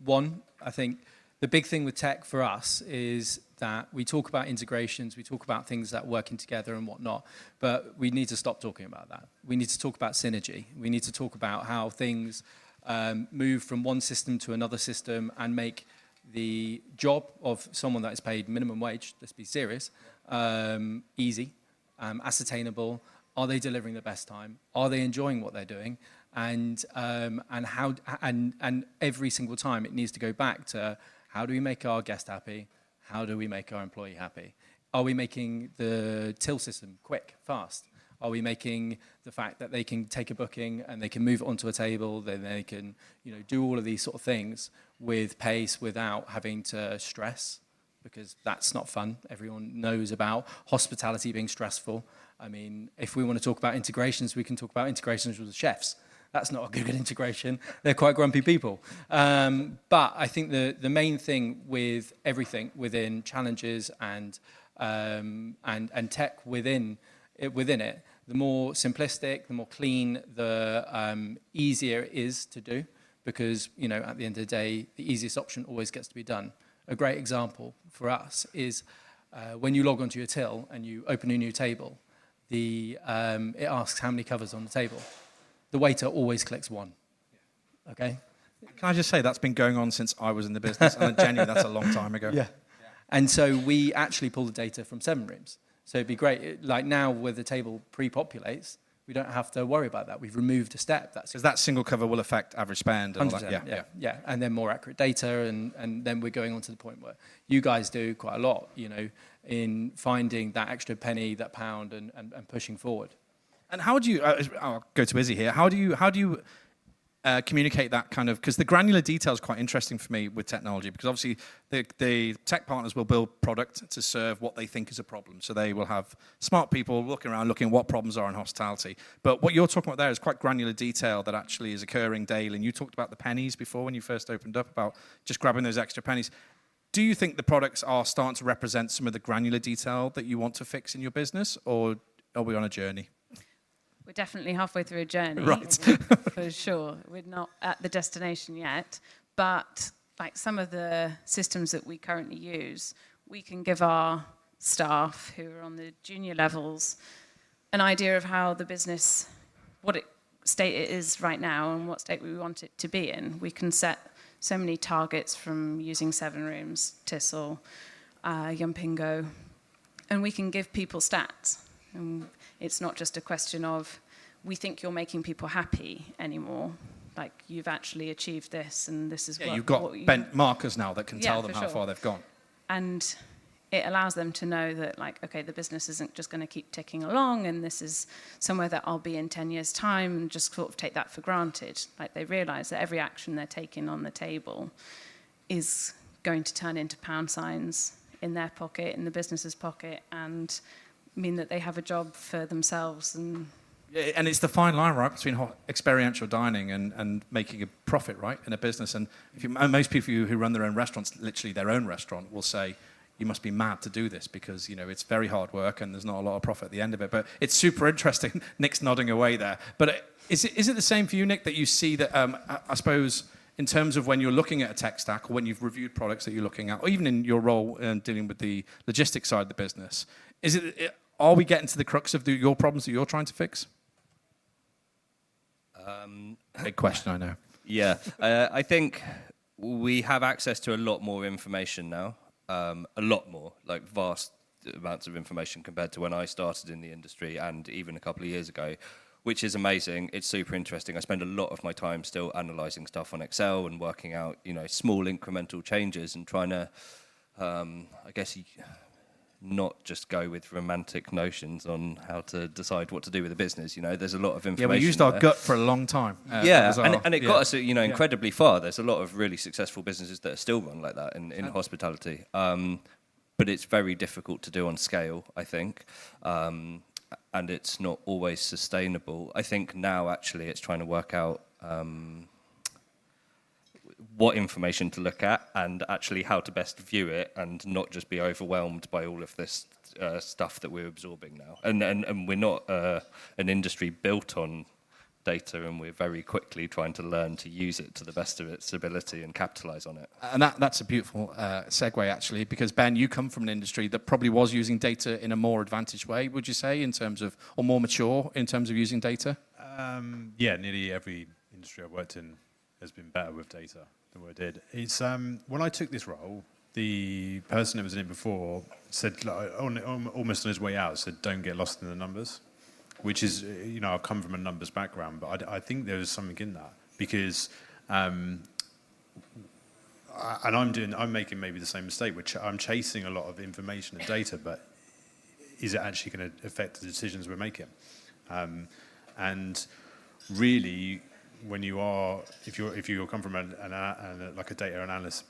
one, I think the big thing with tech for us is that we talk about integrations, we talk about things that are working together and whatnot, but we need to stop talking about that. We need to talk about synergy. We need to talk about how things move from one system to another system and make the job of someone that is paid minimum wage, let's be serious, easy, ascertainable. Are they delivering the best time? Are they enjoying what they're doing? And every single time it needs to go back to, how do we make our guest happy? How do we make our employee happy? Are we making the till system quick, fast? Are we making the fact that they can take a booking and they can move it onto a table, then they can, do all of these sort of things with pace without having to stress, because that's not fun. Everyone knows about hospitality being stressful. I mean, if we want to talk about integrations, we can talk about integrations with chefs. That's not a good integration. They're quite grumpy people. But I think the main thing with everything within challenges and tech within it, the more simplistic, the more clean, the easier it is to do, because at the end of the day, the easiest option always gets to be done. A great example for us is when you log onto your till and you open a new table, it asks how many covers on the table. The waiter always clicks 1. Okay, Can I just say that's been going on since I was in the business, and genuinely, that's a long time ago. Yeah. And so we actually pull the data from Sevenrooms. So it'd be great. Like now, where the table pre-populates, we don't have to worry about that. We've removed a step. Because that single cover will affect average spend. And all 100%, that. yeah. And then more accurate data, and then we're going on to the point where you guys do quite a lot, in finding that extra penny, that pound, and pushing forward. And how do you? I'll go to Izzy here. How do you communicate that kind of? Because the granular detail is quite interesting for me with technology. Because obviously the tech partners will build product to serve what they think is a problem. So they will have smart people looking around, looking at what problems are in hospitality. But what you're talking about there is quite granular detail that actually is occurring daily. And you talked about the pennies before when you first opened up, about just grabbing those extra pennies. Do you think the products are starting to represent some of the granular detail that you want to fix in your business, or are we on a journey? We're definitely halfway through a journey, Right. for sure. We're not at the destination yet, but like some of the systems that we currently use, we can give our staff who are on the junior levels an idea of how the business, state it is right now and what state we want it to be in. We can set so many targets from using Sevenrooms, TISSL, Yumpingo, and we can give people stats. And it's not just a question of, we think you're making people happy anymore. Like, you've actually achieved this, and this is you've got bent markers now that can tell them how far they've gone. And it allows them to know that, like, okay, the business isn't just going to keep ticking along, and this is somewhere that I'll be in 10 years' time, and just sort of take that for granted. Like, they realise that every action they're taking on the table is going to turn into pound signs in their pocket, in the business's pocket, and mean that they have a job for themselves. And it's the fine line, right, between experiential dining and making a profit, right, in a business. And most people who run their own restaurants, literally their own restaurant, will say, you must be mad to do this because, it's very hard work and there's not a lot of profit at the end of it. But it's super interesting. Nick's nodding away there. But is it the same for you, Nick, that you see that, I suppose, in terms of when you're looking at a tech stack or when you've reviewed products that you're looking at, or even in your role dealing with the logistics side of the business, are we getting to the crux of your problems that you're trying to fix? Big question, I know. Yeah, I think we have access to a lot more information now. A lot more, like vast amounts of information compared to when I started in the industry and even a couple of years ago, which is amazing. It's super interesting. I spend a lot of my time still analysing stuff on Excel and working out, small incremental changes and trying to, not just go with romantic notions on how to decide what to do with a business. There's a lot of information. Yeah, we used our gut for a long time. And it got us, incredibly far. There's a lot of really successful businesses that are still run like that in hospitality. But it's very difficult to do on scale, I think. And it's not always sustainable. I think now, actually, it's trying to work out what information to look at and actually how to best view it and not just be overwhelmed by all of this stuff that we're absorbing now. And we're not an industry built on data, and we're very quickly trying to learn to use it to the best of its ability and capitalize on it. And that's a beautiful segue, actually, because, Ben, you come from an industry that probably was using data in a more advantaged way, would you say, in terms of, or more mature in terms of using data? Nearly every industry I've worked in has been better with data than what I did. It's when I took this role, the person that was in it before said, like, almost on his way out, said, "Don't get lost in the numbers," which is, I've come from a numbers background, but I think there is something in that because, and I'm making maybe the same mistake, which I'm chasing a lot of information and data, but is it actually going to affect the decisions we're making? And really, when you are, if you come from like a data analyst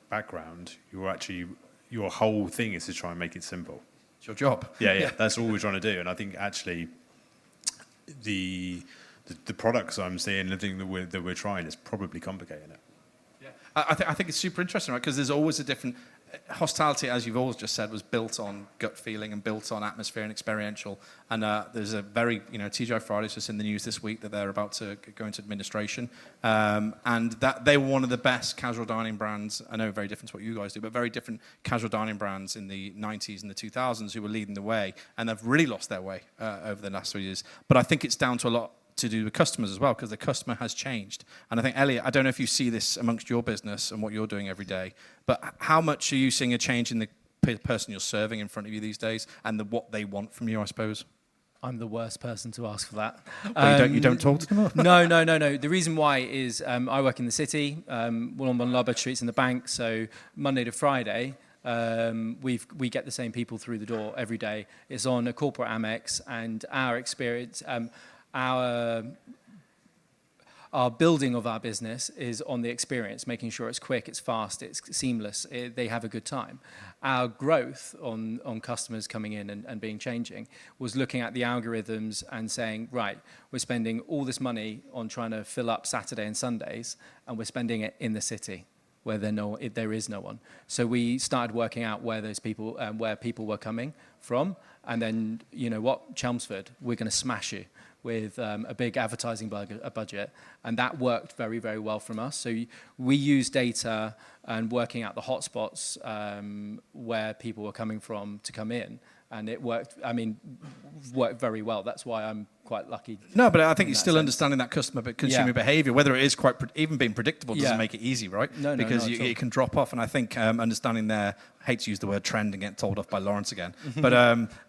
background, your whole thing is to try and make it simple. It's your job. Yeah. That's all we're trying to do. And I think actually the products I'm seeing, the thing that we're trying is probably complicating it. Yeah. I think it's super interesting, right? Because there's always a different hospitality, as you've always just said, was built on gut feeling and built on atmosphere and experiential. And there's a very, TGI Fridays just in the news this week that they're about to go into administration. And that they were one of the best casual dining brands. I know very different to what you guys do, but very different casual dining brands in the 90s and the 2000s who were leading the way. And they've really lost their way over the last 3 years. But I think it's down to a lot to do with customers as well, because the customer has changed. And I think, Elliot, I don't know if you see this amongst your business and what you're doing every day, but how much are you seeing a change in the person you're serving in front of you these days and what they want from you, I suppose? I'm the worst person to ask for that. You don't talk to them? Or? No. The reason why is I work in the city, one on Lombard Street's in the bank, so Monday to Friday, we get the same people through the door every day. It's on a corporate Amex, and our experience, our building of our business is on the experience, making sure it's quick, it's fast, it's seamless, they have a good time. Our growth on customers coming in and being changing was looking at the algorithms and saying, right, we're spending all this money on trying to fill up Saturday and Sundays, and we're spending it in the city where there is no one. So we started working out where people were coming from, and then, you know what, Chelmsford, we're going to smash you with a big advertising budget, and that worked very, very well from us. So we use data and working out the hotspots where people were coming from to come in, and it worked. I mean, worked very well. That's why I'm quite lucky. No, but I think you're still understanding that consumer behaviour. Whether it is even being predictable doesn't make it easy, right? No, because it can drop off. And I think understanding I hate to use the word trend and get told off by Lawrence again, but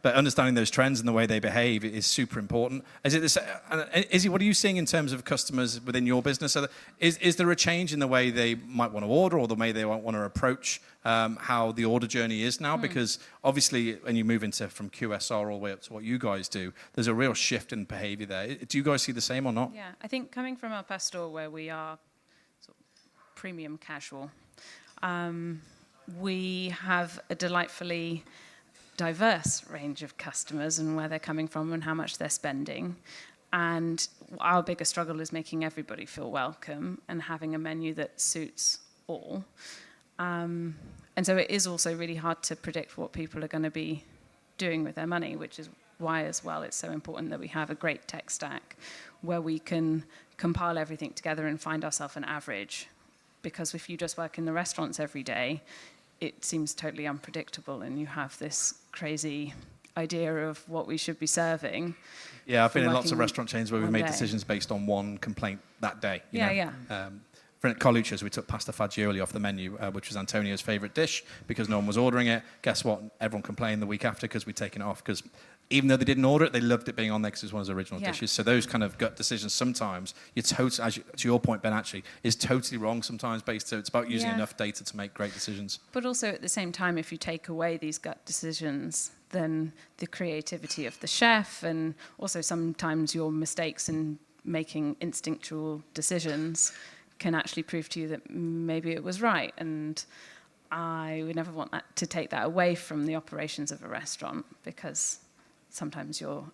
understanding those trends and the way they behave is super important. Izzy, what are you seeing in terms of customers within your business? Is there a change in the way they might want to order, or the way they want to approach how the order journey is now? Because obviously, when you move from QSR all the way up to what you guys do, there's a real shift in behaviour there. Do you guys see the same or not? Yeah, I think coming from our past store where we are sort of premium casual, we have a delightfully diverse range of customers and where they're coming from and how much they're spending. And our biggest struggle is making everybody feel welcome and having a menu that suits all. And so it is also really hard to predict what people are going to be doing with their money, which is why as well it's so important that we have a great tech stack where we can compile everything together and find ourselves an average. Because if you just work in the restaurants every day, it seems totally unpredictable and you have this crazy idea of what we should be serving. Yeah, I've been in lots of restaurant chains where we've made decisions based on one complaint that day. You know? For Colucci's, we took pasta fagioli off the menu, which was Antonio's favourite dish, because no one was ordering it. Guess what? Everyone complained the week after because we'd taken it off, because even though they didn't order it, they loved it being on there because it was one of his original dishes. So those kind of gut decisions sometimes, to your point, Ben, actually, is totally wrong sometimes so it's about using enough data to make great decisions. But also at the same time, if you take away these gut decisions, then the creativity of the chef and also sometimes your mistakes in making instinctual decisions can actually prove to you that maybe it was right. And I would never want to take that away from the operations of a restaurant, because sometimes you're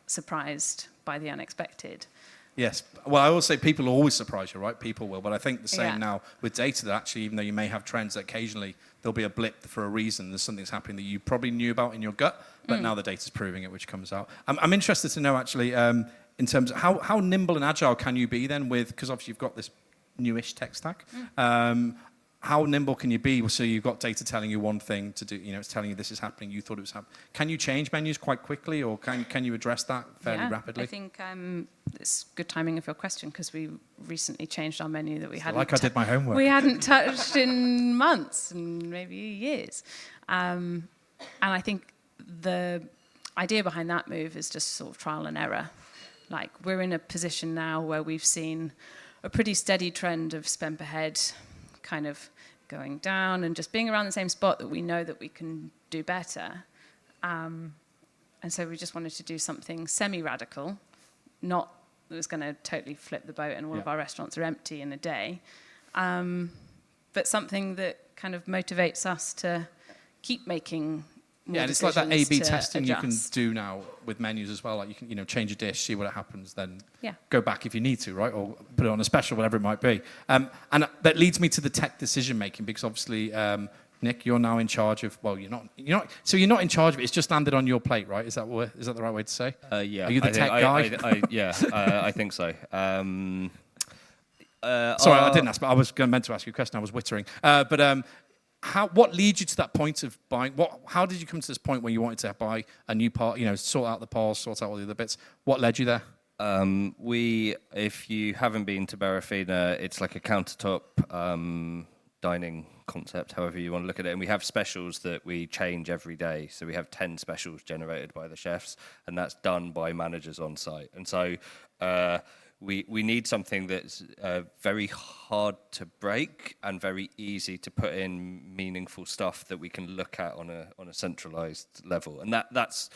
surprised by the unexpected. Yes. Well, I always say people always surprise you, right? People will. But I think the same now with data, that actually, even though you may have trends, that occasionally there'll be a blip for a reason. There's something's happening that you probably knew about in your gut, but now the data's proving it, which comes out. I'm interested to know, actually, in terms of how nimble and agile can you be then because obviously you've got this newish tech stack. How nimble can you be? So you've got data telling you one thing to do, it's telling you this is happening, you thought it was happening. Can you change menus quite quickly, or can you address that fairly rapidly? I think it's good timing of your question, because we recently changed our menu that we hadn't... I did my homework. We hadn't touched in months and maybe years. And I think the idea behind that move is just sort of trial and error. Like, we're in a position now where we've seen a pretty steady trend of spend per head kind of going down and just being around the same spot that we know that we can do better. And so we just wanted to do something semi-radical, not that was going to totally flip the boat and all of our restaurants are empty in a day, but something that kind of motivates us to keep making more and it's like that A/B testing adjust. you can do now with menus as well. Like, you can, change a dish, see what happens, then go back if you need to, right? Or put it on a special, whatever it might be. And that leads me to the tech decision making, because obviously, Nick, you're now in charge of. Well, you're not. So you're not in charge of it. It's just landed on your plate, right? Is that the right way to say? Yeah. Are you the tech guy? I think so. Sorry, I didn't ask, but I was meant to ask you a question. I was wittering. What leads you to that point of buying? How did you come to this point where you wanted to buy a new part? Sort out the parts, sort out all the other bits. What led you there? If you haven't been to Barafina, it's like a countertop dining concept, however you want to look at it. And we have specials that we change every day. So we have 10 specials generated by the chefs, and that's done by managers on site. And so we need something that's very hard to break and very easy to put in meaningful stuff that we can look at on a centralized level. And that's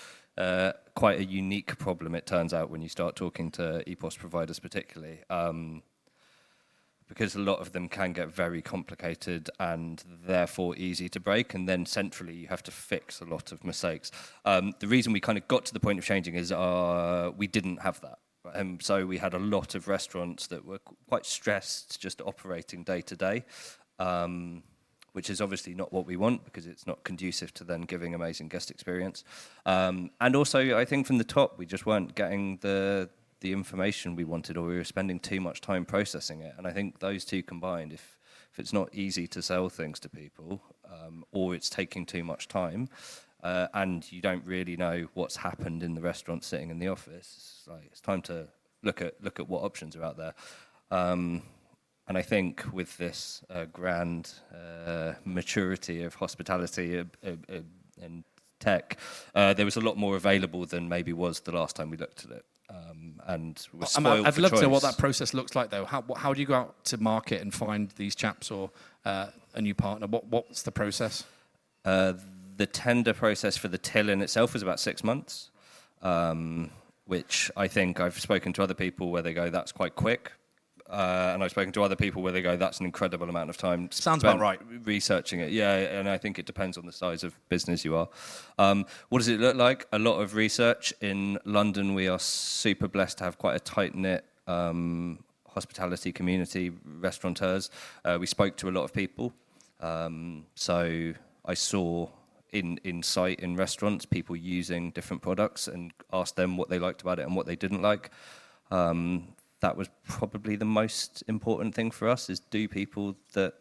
quite a unique problem, it turns out, when you start talking to EPOS providers particularly, because a lot of them can get very complicated and therefore easy to break, and then centrally you have to fix a lot of mistakes. The reason we kind of got to the point of changing is we didn't have that. So we had a lot of restaurants that were quite stressed just operating day to day, which is obviously not what we want because it's not conducive to then giving amazing guest experience. And also, I think from the top, we just weren't getting the information we wanted, or we were spending too much time processing it. And I think those two combined, if it's not easy to sell things to people, or it's taking too much time, and you don't really know what's happened in the restaurant sitting in the office, it's time to look at what options are out there. And I think with this grand maturity of hospitality and tech, there was a lot more available than maybe was the last time we looked at it. And we're spoiled I'd for love to know choice. what that process looks like, though. How do you go out to market and find these chaps or a new partner? What's the process? The tender process for the till in itself was about 6 months, which I think I've spoken to other people where they go, that's quite quick. And I've spoken to other people where they go, that's an incredible amount of time. Sounds about right. Researching it, yeah, and I think it depends on the size of business you are. What does it look like? A lot of research. In London, we are super blessed to have quite a tight-knit hospitality community, restaurateurs. We spoke to a lot of people. So I saw in sight in restaurants people using different products and asked them what they liked about it and what they didn't like. That was probably the most important thing for us, is do people that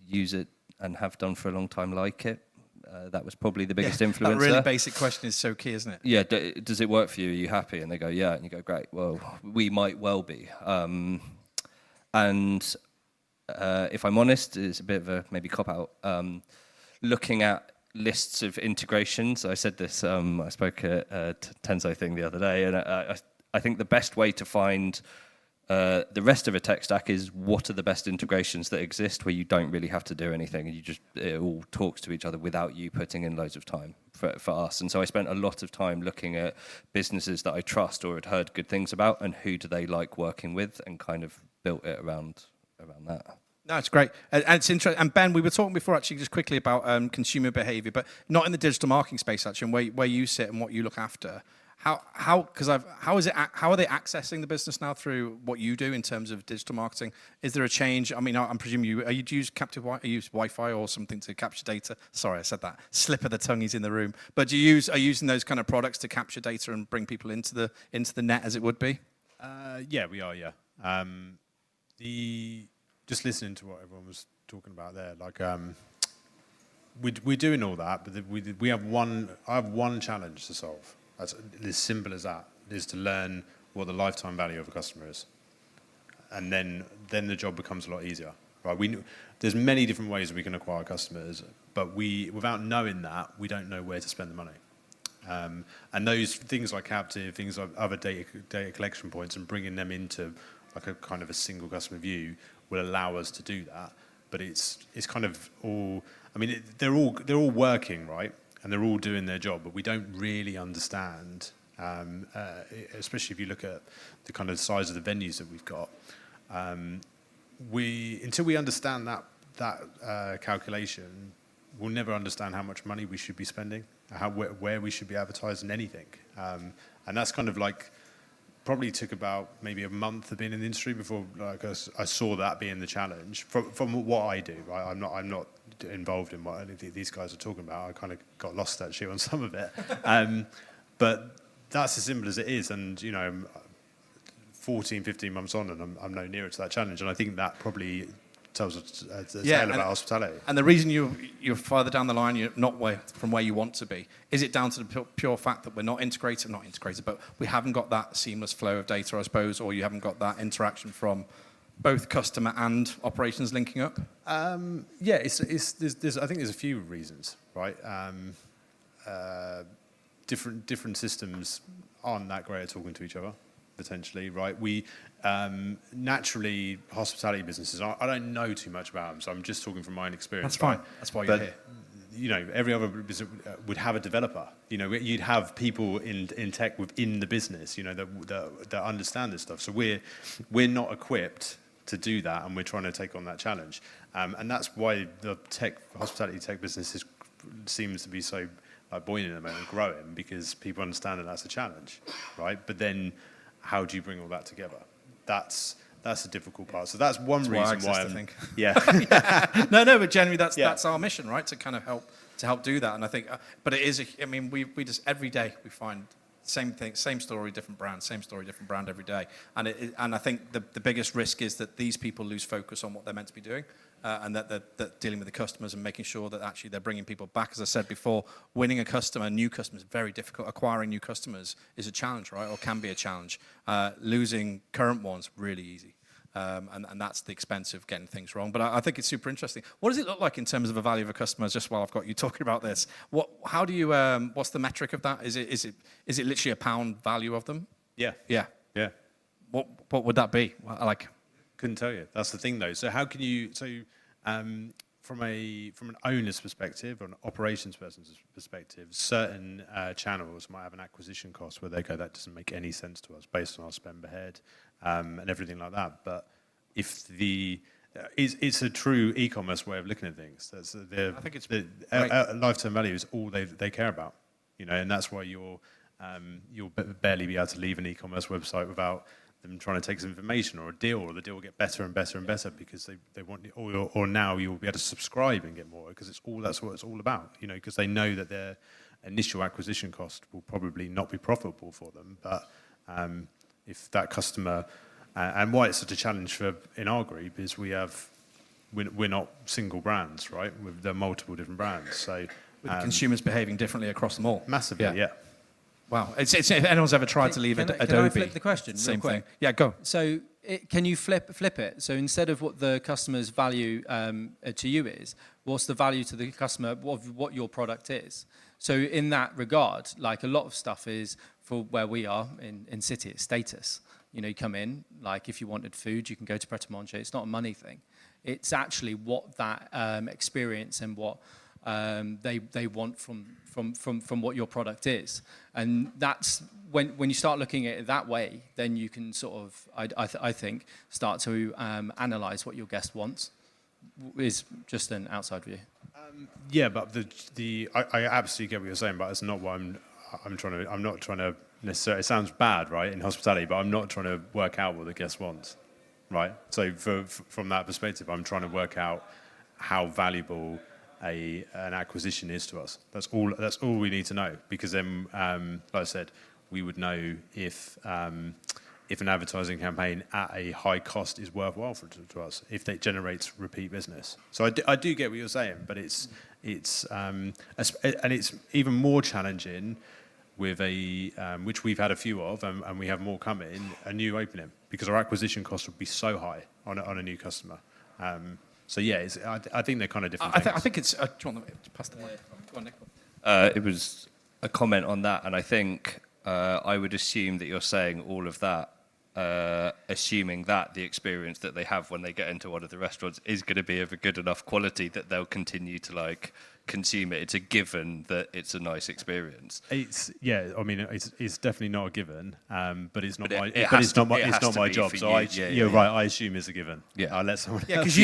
use it and have done for a long time like it? That was probably the biggest influencer. That really basic question is so key, isn't it? Yeah, does it work for you? Are you happy? And they go, yeah. And you go, great. Well, we might well be. And if I'm honest, it's a bit of a maybe cop-out. Looking at lists of integrations, I said this, I spoke at Tenzo thing the other day, and I think the best way to find the rest of a tech stack is what are the best integrations that exist where you don't really have to do anything and it all talks to each other without you putting in loads of time for us. And so I spent a lot of time looking at businesses that I trust or had heard good things about and who do they like working with, and kind of built it around that. No, it's great. And it's interesting. And Ben, we were talking before actually just quickly about consumer behavior, but not in the digital marketing space actually, and where you sit and what you look after. How are they accessing the business now through what you do in terms of digital marketing? Is there a change? I mean, I'm presuming do you use Wi-Fi or something to capture data? Sorry, I said that. Slip of the tongue, he's in the room. But are you using those kind of products to capture data and bring people into the net, as it would be? Yeah, we are. Yeah. Just listening to what everyone was talking about there, like we're doing all that, but I have one challenge to solve. That's as simple as that, is to learn what the lifetime value of a customer is. And then the job becomes a lot easier. Right? There's many different ways we can acquire customers, but without knowing that, we don't know where to spend the money. And those things like captive, things like other data collection points, and bringing them into like a kind of a single customer view will allow us to do that. But it's kind of all, I mean, they're all working, right? And they're all doing their job, but we don't really understand, especially if you look at the kind of size of the venues that we've got. Until we understand that calculation, we'll never understand how much money we should be spending, where we should be advertising anything. And that's kind of like, probably took about maybe a month of being in the industry before I saw that being the challenge from what I do. Right? I'm not involved in what these guys are talking about. I kind of got lost actually on some of it, but that's as simple as it is. And 14, 15 months on, and I'm no nearer to that challenge. And I think that probably tells a Yeah, tale and- about hospitality. And the reason you're further down the line, you're not from where you want to be, is it down to the pure fact that we're not integrated, but we haven't got that seamless flow of data, I suppose, or you haven't got that interaction from both customer and operations linking up? Yeah, there's I think there's a few reasons, right? Different systems aren't that great at talking to each other, potentially, right? We naturally hospitality businesses. I don't know too much about them, so I'm just talking from my own experience. That's fine. Right? That's why you're But, here. You know, every other business would have a developer. You know, you'd have people in tech within the business. You know, that understand this stuff. So we're not equipped to do that, and we're trying to take on that challenge. And that's why the hospitality tech business seems to be so buoyant at the moment, growing, because people understand that that's a challenge, right? But then, how do you bring all that together? That's the difficult part. So that's one reason why I think. Yeah. No, but generally that's our mission, right? To kind of help do that. And I think, but it is. I mean, we just every day we find same thing, same story, different brand, same story, different brand every day. And and I think the biggest risk is that these people lose focus on what they're meant to be doing. And that dealing with the customers and making sure that actually they're bringing people back. As I said before, winning a customer, new customers, very difficult. Acquiring new customers is a challenge, right? Or can be a challenge. Losing current ones, really easy. And that's the expense of getting things wrong. But I think it's super interesting. What does it look like in terms of the value of a customer? Just while I've got you talking about this, how do you? What's the metric of that? Is it literally a pound value of them? Yeah. Yeah. Yeah. What would that be? Like. Couldn't tell you. That's the thing, though. So how can you? So from an owner's perspective or an operations person's perspective, certain channels might have an acquisition cost where they go, that doesn't make any sense to us based on our spend per head and everything like that. But if it's a true e-commerce way of looking at things. I think it's lifetime value is all they care about, you know, and that's why you'll barely be able to leave an e-commerce website without them trying to take some information or a deal, or the deal will get better and better and better because they want, or now you'll be able to subscribe and get more because that's what it's all about, you know, because they know that their initial acquisition cost will probably not be profitable for them, but if that customer, and why it's such a challenge in our group is we're not single brands, right? There are multiple different brands, so With consumers behaving differently across them all. Massively, yeah. Wow. It's if anyone's ever tried to leave Adobe. Can I flip the question Same real quick? thing. Yeah, go. So can you flip it? So instead of what the customer's value to you is, what's the value to the customer of what your product is? So in that regard, like a lot of stuff is, for where we are in City, it's status. You know, you come in, like if you wanted food, you can go to Pret a Manger. It's not a money thing. It's actually what that experience and what they want from what your product is, and that's when you start looking at it that way, then you can sort of I think start to analyze what your guest wants. Is just an outside view. Yeah, but I absolutely get what you're saying, but it's not what I'm not trying to necessarily. It sounds bad, right, in hospitality, but I'm not trying to work out what the guest wants, right? So from that perspective, I'm trying to work out how valuable an acquisition is to us. That's all we need to know, because then, like I said, we would know if an advertising campaign at a high cost is worthwhile to us, if it generates repeat business. So I do get what you're saying, but it's and it's even more challenging with which we've had a few of, and we have more coming, a new opening, because our acquisition cost would be so high on a new customer. So yeah, I think they're kind of different things. I think it's. Do you want to pass the mic? Go on, Nick. It was a comment on that, and I think I would assume that you're saying all of that, assuming that the experience that they have when they get into one of the restaurants is going to be of a good enough quality that they'll continue to consume it. It's a given that it's a nice experience. I mean, it's definitely not a given, but it's not But my job. So you're right. I assume it's a given. Yeah, I'll let someone. Yeah, else.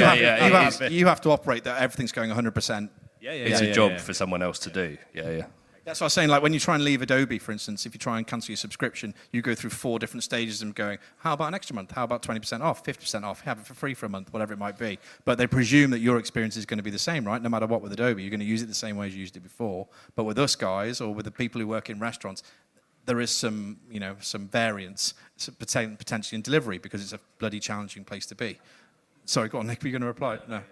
because you have to operate that everything's going 100%. It's a job for someone else to do. Yeah. That's what I was saying. Like when you try and leave Adobe, for instance, if you try and cancel your subscription, you go through 4 different stages of going, how about an extra month? How about 20% off, 50% off? Have it for free for a month, whatever it might be. But they presume that your experience is going to be the same, right? No matter what with Adobe, you're going to use it the same way as you used it before. But with us guys, or with the people who work in restaurants, there is some variance potentially in delivery, because it's a bloody challenging place to be. Sorry, go on, Nick. Were you going to reply? No.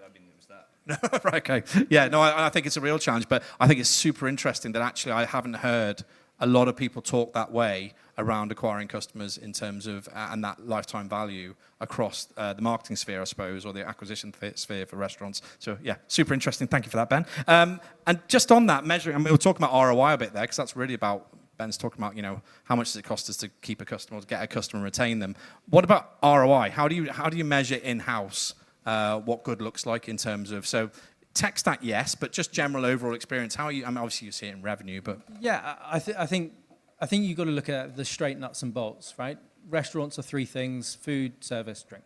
No, right, okay. Yeah, no, I think it's a real challenge, but I think it's super interesting that actually I haven't heard a lot of people talk that way around acquiring customers in terms of, and that lifetime value across the marketing sphere, I suppose, or the acquisition sphere for restaurants. So, yeah, super interesting. Thank you for that, Ben. And just on that measuring, I mean, we're talking about ROI a bit there, because that's really about, Ben's talking about, how much does it cost us to keep a customer, or to get a customer and retain them. What about ROI? How do you measure in-house what good looks like in terms of, so tech stack, yes, but just general overall experience. How are you? I mean, obviously you see it in revenue, but Yeah, I think you've got to look at the straight nuts and bolts, right? Restaurants are three things: food, service, drink.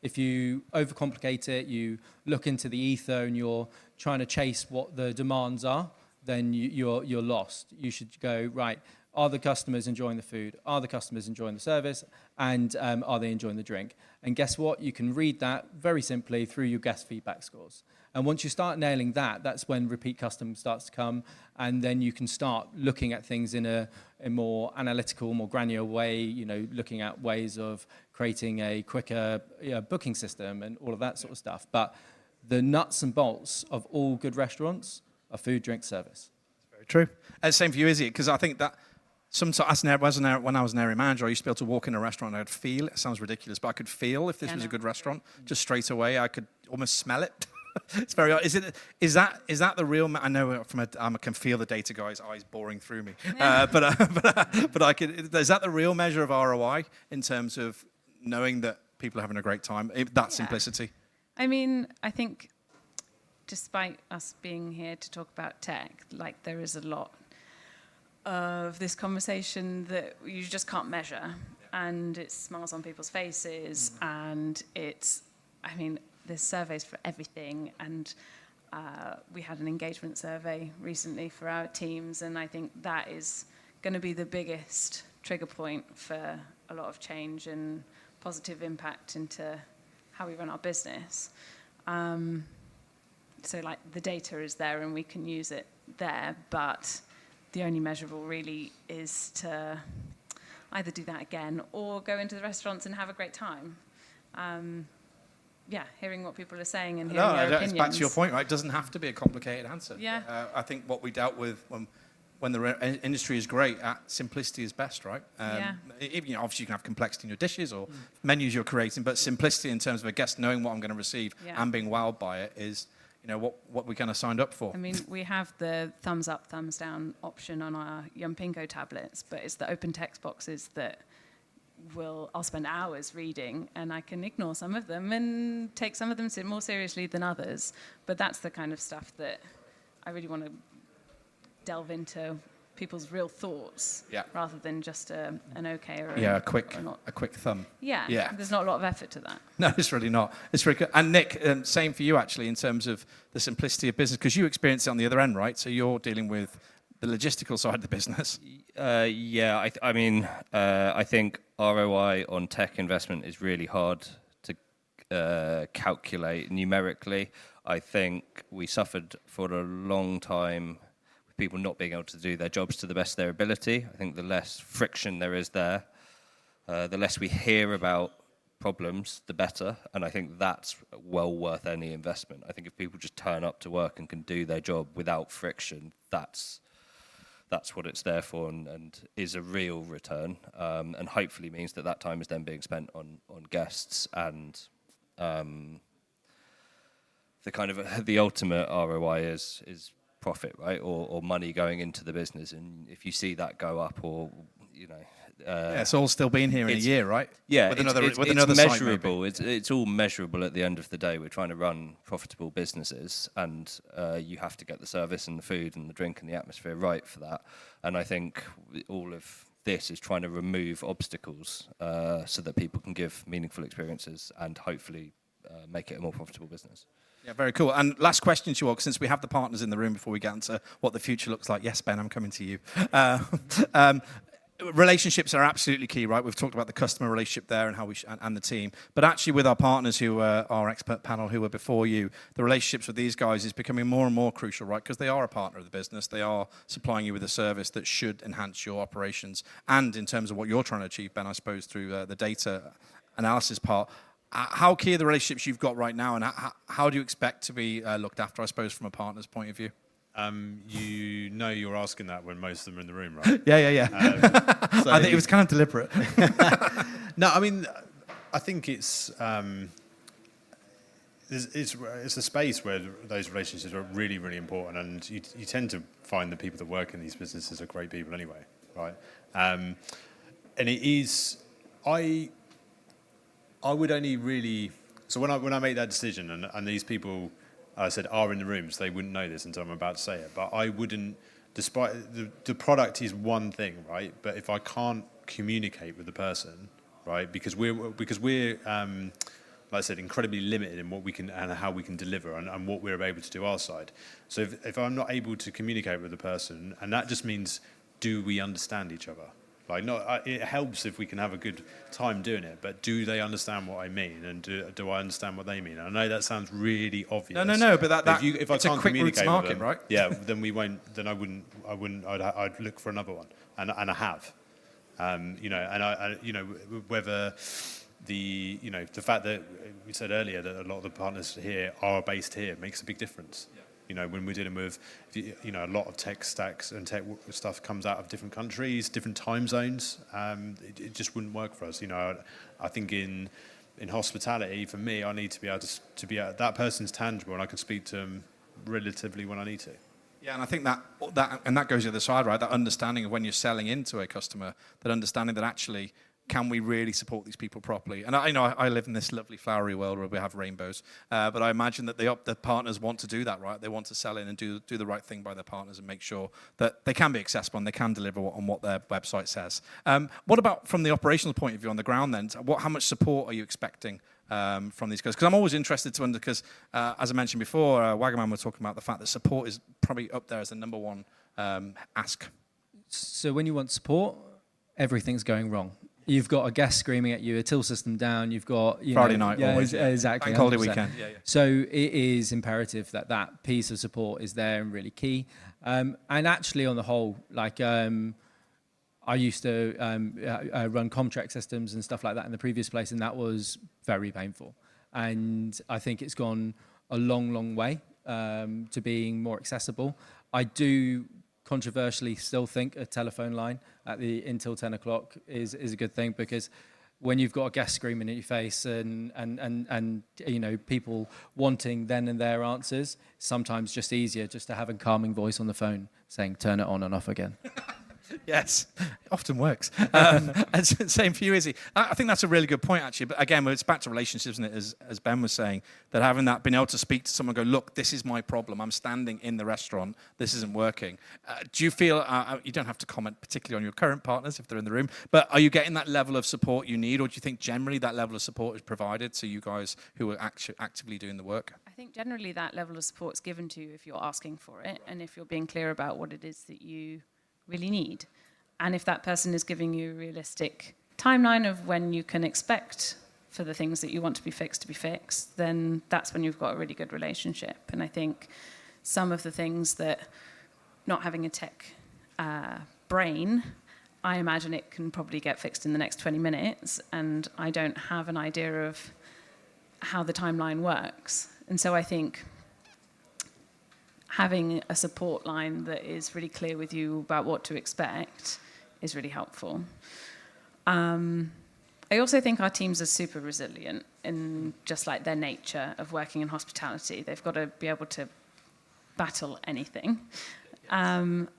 If you overcomplicate it, you look into the ether and you're trying to chase what the demands are, then you're lost. You should go, right, are the customers enjoying the food? Are the customers enjoying the service? And are they enjoying the drink? And guess what? You can read that very simply through your guest feedback scores. And once you start nailing that, that's when repeat custom starts to come. And then you can start looking at things in a more analytical, more granular way, looking at ways of creating a quicker booking system and all of that sort of stuff. But the nuts and bolts of all good restaurants are food, drink, service. very true. Same for you, Izzy, because I think that sometimes, when I was an area manager, I used to be able to walk in a restaurant and I'd feel, it sounds ridiculous, but I could feel if this was a good restaurant, just straight away. I could almost smell it. It's very odd. Is that the real? I know I can feel the data guy's eyes boring through me. But I could. Is that the real measure of ROI in terms of knowing that people are having a great time? That simplicity. I mean, I think, despite us being here to talk about tech, like there is a lot of this conversation that you just can't measure, and it smiles on people's faces, and it's, I mean, there's surveys for everything, and we had an engagement survey recently for our teams, and I think that is going to be the biggest trigger point for a lot of change and positive impact into how we run our business. So like the data is there and we can use it there, but the only measurable really is to either do that again or go into the restaurants and have a great time. Hearing what people are saying and hearing their opinions. It's back to your point, right? It doesn't have to be a complicated answer. Yeah. I think what we dealt with when the industry is great, simplicity is best, right? Obviously you can have complexity in your dishes or menus you're creating, but simplicity in terms of a guest knowing what I'm going to receive and being wowed by it is, what we kind of signed up for. I mean, we have the thumbs up, thumbs down option on our Yumpingo tablets, but it's the open text boxes that I'll spend hours reading, and I can ignore some of them and take some of them more seriously than others. But that's the kind of stuff that I really want to delve into people's real thoughts, rather than just an okay or a quick thumb. Yeah. There's not a lot of effort to that. No, it's really not. It's really good. And Nick, same for you actually in terms of the simplicity of business, because you experience it on the other end, right? So you're dealing with the logistical side of the business. I think ROI on tech investment is really hard to calculate numerically. I think we suffered for a long time with people not being able to do their jobs to the best of their ability. I think the less friction there is there, the less we hear about problems, the better. And I think that's well worth any investment. I think if people just turn up to work and can do their job without friction, that's what it's there for, and is a real return, and hopefully means that time is then being spent on guests and the kind of the ultimate ROI is profit, right, or money going into the business. And if you see that go up, or it's all still been here in a year, right? Yeah, with it's another measurable. It's all measurable at the end of the day. We're trying to run profitable businesses, and you have to get the service and the food and the drink and the atmosphere right for that. And I think all of this is trying to remove obstacles so that people can give meaningful experiences and hopefully make it a more profitable business. Yeah, very cool. And last question to you all, since we have the partners in the room before we get into what the future looks like. Yes, Ben, I'm coming to you. Relationships are absolutely key, right? We've talked about the customer relationship there and how and the team. But actually with our partners who are our expert panel who were before you, the relationships with these guys is becoming more and more crucial, right? Because they are a partner of the business. They are supplying you with a service that should enhance your operations. And in terms of what you're trying to achieve, Ben, I suppose, through the data analysis part, how key are the relationships you've got right now, and how do you expect to be looked after, I suppose, from a partner's point of view? You know you're asking that when most of them are in the room, right? Yeah. So I think it was kind of deliberate. no, I mean, I think it's a space where those relationships are really, really important, and you tend to find the people that work in these businesses are great people anyway, right? And it is, I would only really, so when I make that decision, and these people, I said, are in the rooms, they wouldn't know this until I'm about to say it, but I wouldn't, despite, the product is one thing, right? But if I can't communicate with the person, right, because we're like I said, incredibly limited in what we can and how we can deliver and what we're able to do our side. So if I'm not able to communicate with the person, and that just means, do we understand each other? Like, it helps if we can have a good time doing it, but do they understand what I mean, and do I understand what they mean? I know that sounds really obvious. No, but if I it's can't a quick route to communicate market, with them, right? Yeah, then we won't. Then I wouldn't. I'd look for another one, and I have. Whether the fact that we said earlier that a lot of the partners here are based here makes a big difference. Yeah. When we're dealing with, a lot of tech stacks and tech stuff comes out of different countries, different time zones. It just wouldn't work for us. I think in hospitality, for me, I need to be able to be that person's tangible, and I can speak to them relatively when I need to. Yeah, and I think that goes the other side, right? That understanding of when you're selling into a customer, that understanding that actually, can we really support these people properly? And I live in this lovely flowery world where we have rainbows, but I imagine that the partners want to do that, right? They want to sell in and do the right thing by their partners and make sure that they can be accessible and they can deliver on what their website says. What about from the operational point of view on the ground then? How much support are you expecting from these guys? Because I'm always interested to because as I mentioned before, Wagaman was talking about the fact that support is probably up there as the number one ask. So when you want support, everything's going wrong. You've got a guest screaming at you, a till system down. You've got Friday night, yeah, always, exactly. Bank holiday weekend. Yeah. So it is imperative that piece of support is there and really key. And actually, on the whole, like I used to run Comtrack systems and stuff like that in the previous place, and that was very painful. And I think it's gone a long, long way to being more accessible. I do controversially still think a telephone line until 10 o'clock is a good thing, because when you've got a guest screaming at your face and people wanting then and there answers, sometimes just easier just to have a calming voice on the phone saying turn it on and off again. Yes, it often works. And same for you, Izzy. I think that's a really good point, actually. But again, it's back to relationships, isn't it? As Ben was saying, that having that, being able to speak to someone, go, look, this is my problem. I'm standing in the restaurant. This isn't working. Do you feel, you don't have to comment particularly on your current partners if they're in the room, but are you getting that level of support you need, or do you think generally that level of support is provided to you guys who are actively doing the work? I think generally that level of support is given to you if you're asking for it and if you're being clear about what it is that you really need. And if that person is giving you a realistic timeline of when you can expect for the things that you want to be fixed, then that's when you've got a really good relationship. And I think some of the things that, not having a tech brain, I imagine it can probably get fixed in the next 20 minutes, and I don't have an idea of how the timeline works. And so I think having a support line that is really clear with you about what to expect is really helpful. I also think our teams are super resilient in just like their nature of working in hospitality. They've got to be able to battle anything. And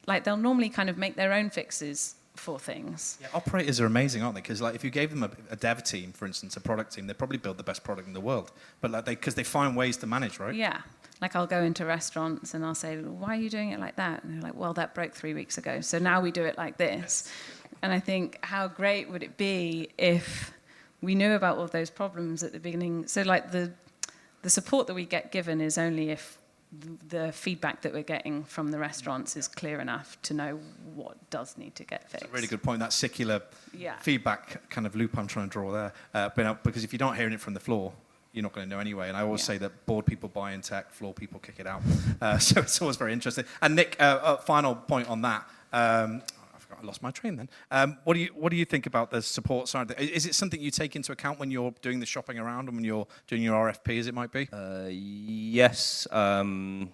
like they'll normally kind of make their own fixes for things. Yeah, operators are amazing, aren't they? Because like if you gave them a dev team, for instance, a product team, they'd probably build the best product in the world. But like because they find ways to manage, right? Yeah. Like I'll go into restaurants and I'll say, why are you doing it like that? And they're like, well, that broke 3 weeks ago. So now we do it like this. And I think how great would it be if we knew about all those problems at the beginning? So like the support that we get given is only if the feedback that we're getting from the restaurants is clear enough to know what does need to get fixed. That's a really good point, that circular feedback kind of loop I'm trying to draw there. Because if you're not hearing it from the floor, you're not going to know anyway. And I always say that board people buy in tech, floor people kick it out. So it's always very interesting. And Nick, final point on that. I I lost my train then. What do you think about the support side? Is it something you take into account when you're doing the shopping around and when you're doing your RFP, as it might be? Yes,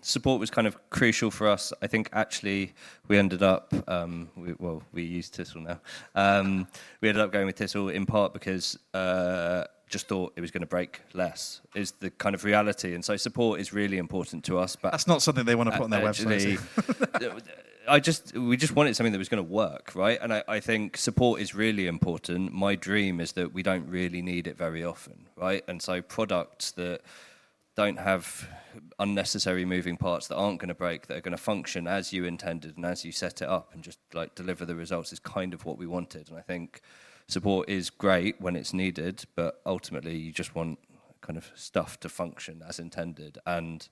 support was kind of crucial for us. I think actually we ended up, we use TISSL now. We ended up going with TISSL in part because just thought it was going to break less, is the kind of reality. And so support is really important to us. But that's not something they want to put on their website. We just wanted something that was going to work, right? And I think support is really important. My dream is that we don't really need it very often, right? And so products that don't have unnecessary moving parts that aren't going to break, that are going to function as you intended and as you set it up and just like deliver the results is kind of what we wanted. And I think support is great when it's needed, but ultimately you just want kind of stuff to function as intended. And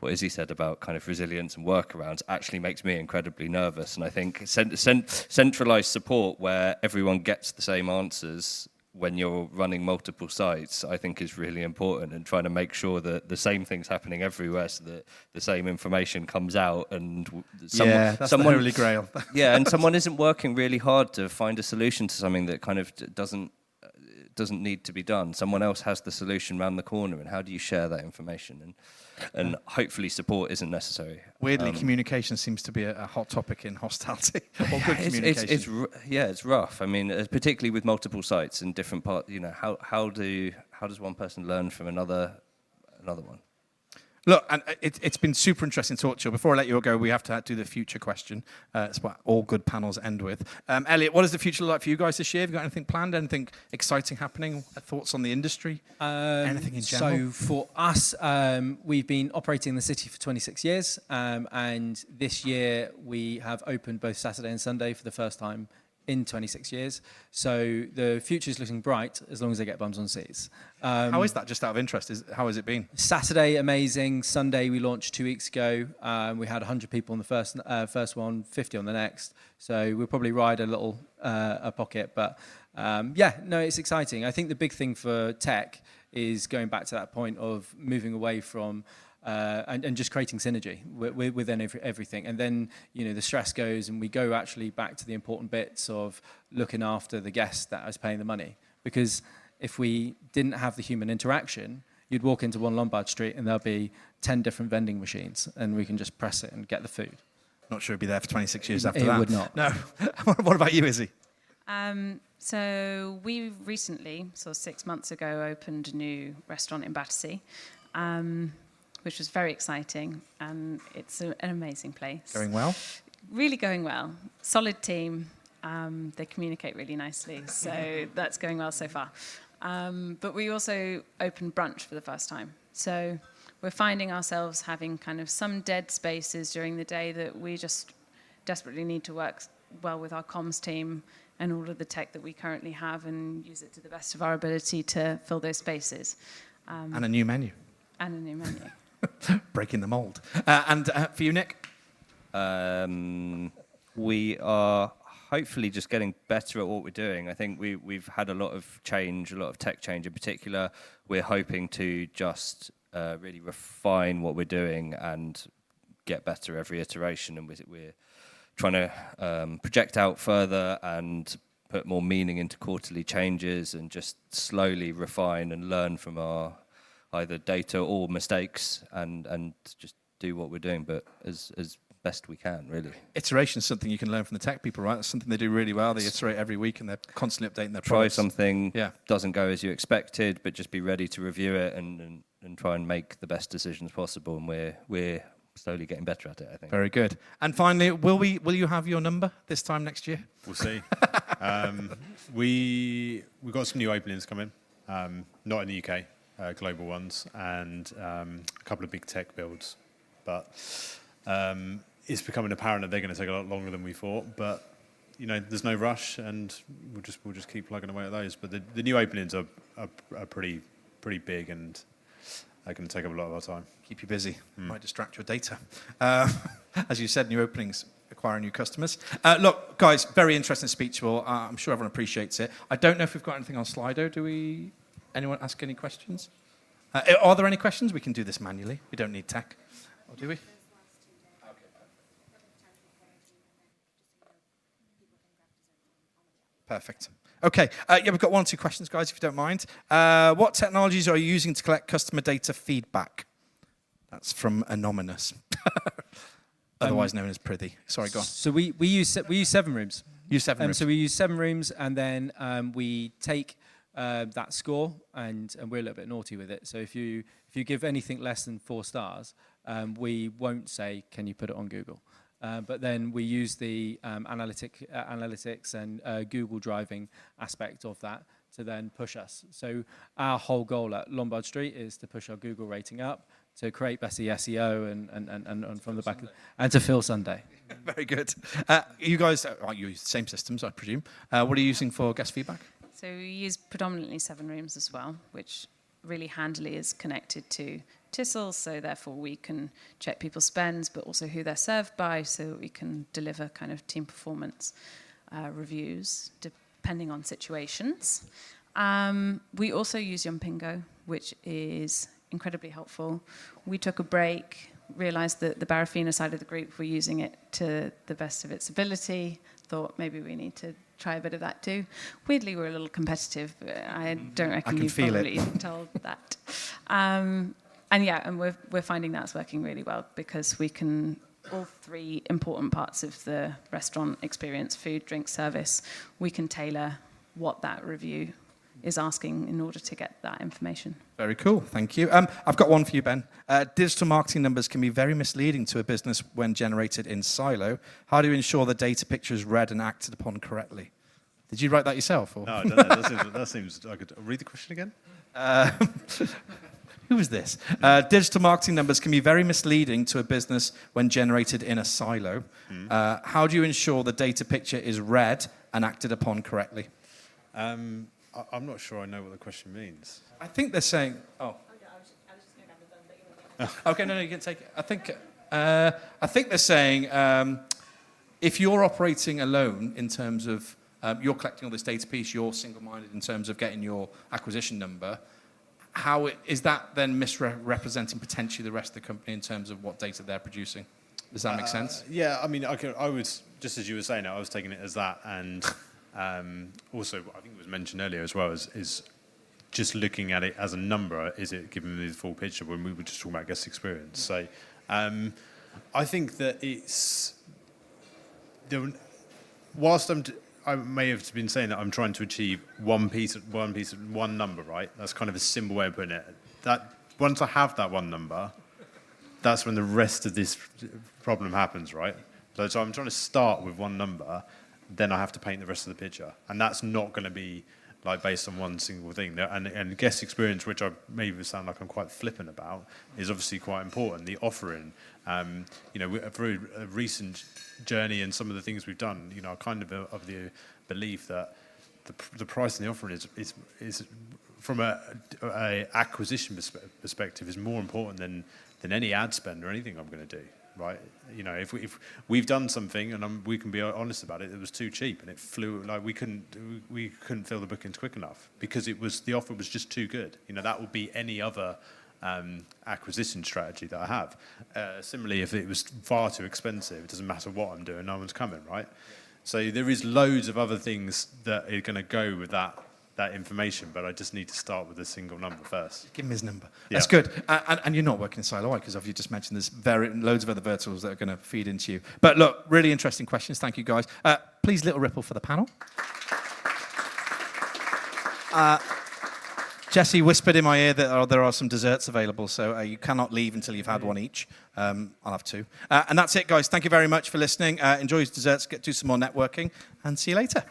what Izzy said about kind of resilience and workarounds actually makes me incredibly nervous. And I think centralized support where everyone gets the same answers when you're running multiple sites, I think is really important, and trying to make sure that the same thing's happening everywhere so that the same information comes out and that's the holy grail. Yeah, and someone isn't working really hard to find a solution to something that kind of doesn't need to be done. Someone else has the solution around the corner, and how do you share that information? And hopefully support isn't necessary. Weirdly, communication seems to be a hot topic in hospitality. Or good communication. It's rough. I mean, particularly with multiple sites in different parts. You know, how does one person learn from another one? Look, and it's been super interesting to talk to you. Before I let you all go, we have to do the future question. It's what all good panels end with. Elliot, what does the future look like for you guys this year? Have you got anything planned? Anything exciting happening? Thoughts on the industry? Anything in general? So for us, we've been operating in the city for 26 years. And this year we have opened both Saturday and Sunday for the first time in 26 years. So the future's looking bright as long as they get bums on seats. How is that, just out of interest? How has it been? Saturday, amazing. Sunday, we launched 2 weeks ago. We had 100 people on the first one, 50 on the next. So we'll probably ride a little a pocket. But it's exciting. I think the big thing for tech is going back to that point of moving away from and just creating synergy within everything. And then, the stress goes and we go actually back to the important bits of looking after the guest that is paying the money. Because if we didn't have the human interaction, you'd walk into one Lombard Street and there'll be 10 different vending machines and we can just press it and get the food. Not sure it'd be there for 26 years after that. It would not. No. What about you, Izzy? So we recently, 6 months ago, opened a new restaurant in Battersea. Which was very exciting, and it's an amazing place. Going well? Really going well. Solid team. They communicate really nicely, so that's going well so far. But we also opened brunch for the first time. So we're finding ourselves having kind of some dead spaces during the day that we just desperately need to work well with our comms team and all of the tech that we currently have and use it to the best of our ability to fill those spaces. And a new menu. And a new menu. Breaking the mold. And for you, Nick? We are hopefully just getting better at what we're doing. I think we've had a lot of change, a lot of tech change in particular. We're hoping to just really refine what we're doing and get better every iteration. And we're trying to project out further and put more meaning into quarterly changes and just slowly refine and learn from our either data or mistakes and just do what we're doing, but as best we can, really. Iteration is something you can learn from the tech people, right? It's something they do really well. They iterate every week and they're constantly updating their products. Try something, doesn't go as you expected, but just be ready to review it and try and make the best decisions possible. And we're slowly getting better at it, I think. Very good. And finally, will you have your number this time next year? We'll see. We've got some new openings coming, not in the UK. Global ones, and a couple of big tech builds. But it's becoming apparent that they're going to take a lot longer than we thought. But there's no rush, and we'll just keep plugging away at those. But the new openings are pretty big, and they're going to take up a lot of our time. Keep you busy. Might distract your data. As you said, new openings acquire new customers. Look, guys, very interesting speech. Well, I'm sure everyone appreciates it. I don't know if we've got anything on Slido. Do we? Anyone ask any questions? Are there any questions? We can do this manually. We don't need tech. Or do we? Perfect. Okay, we've got 1 or 2 questions, guys, if you don't mind. What technologies are you using to collect customer data feedback? That's from Anonymous, otherwise known as Prithee. Sorry, go on. So we use Sevenrooms. Use Sevenrooms. So we use Sevenrooms, and then we take that score, and we're a little bit naughty with it. So if you give anything less than 4 stars, we won't say, can you put it on Google? But then we use the analytics and Google driving aspect of that to then push us. So our whole goal at Lombard Street is to push our Google rating up, to create better SEO and from the back, and to fill Sunday. Very good. You guys use the same systems, I presume. What are you using for guest feedback? So we use predominantly Sevenrooms as well, which really handily is connected to TISSL, so therefore we can check people's spends, but also who they're served by, so that we can deliver kind of team performance reviews, depending on situations. We also use Yumpingo, which is incredibly helpful. We took a break, realized that the Barafina side of the group were using it to the best of its ability, thought maybe we need to try a bit of that too. Weirdly, we're a little competitive, but I don't reckon you've probably told that. And we're finding that's working really well, because we can, all 3 important parts of the restaurant experience, food, drink, service, we can tailor what that review is asking in order to get that information. Very cool, thank you. I've got one for you, Ben. Digital marketing numbers can be very misleading to a business when generated in silo. How do you ensure the data picture is read and acted upon correctly? Did you write that yourself? Or? No, I don't know. That seems I could read the question again. Who is this? Digital marketing numbers can be very misleading to a business when generated in a silo. How do you ensure the data picture is read and acted upon correctly? I'm not sure I know what the question means. I think they're saying... Oh. Okay, no, you can take it. I think they're saying if you're operating alone in terms of you're collecting all this data piece, you're single-minded in terms of getting your acquisition number, is that then misrepresenting potentially the rest of the company in terms of what data they're producing? Does that make sense? Yeah, I mean, I was, just as you were saying it, I was taking it as that, and also, I think it was mentioned earlier as well, is just looking at it as a number, is it giving me the full picture when we were just talking about guest experience? So I think that it's... Whilst I may have been saying that I'm trying to achieve one number, right? That's kind of a simple way of putting it. That once I have that one number, that's when the rest of this problem happens, right? So I'm trying to start with one number, then I have to paint the rest of the picture, and that's not going to be like based on one single thing. And guest experience, which I maybe sound like I'm quite flippant about, is obviously quite important. The offering, through a recent journey and some of the things we've done, kind of the belief that the price and the offering is from a acquisition perspective is more important than any ad spend or anything I'm going to do. Right, if we've done something and we can be honest about it, it was too cheap and it flew, like we couldn't fill the bookings quick enough because the offer was just too good. That would be any other acquisition strategy that I have. Similarly, if it was far too expensive, it doesn't matter what I'm doing, no one's coming, right? So there is loads of other things that are going to go with that information, but I just need to start with a single number first. Give him his number. Yeah. That's good. And you're not working in silo, because you just mentioned there's loads of other verticals that are going to feed into you. But look, really interesting questions. Thank you, guys. Please, little ripple for the panel. Jesse whispered in my ear that there are some desserts available, so you cannot leave until you've had one each. I'll have 2. And that's it, guys. Thank you very much for listening. Enjoy your desserts, do some more networking, and see you later.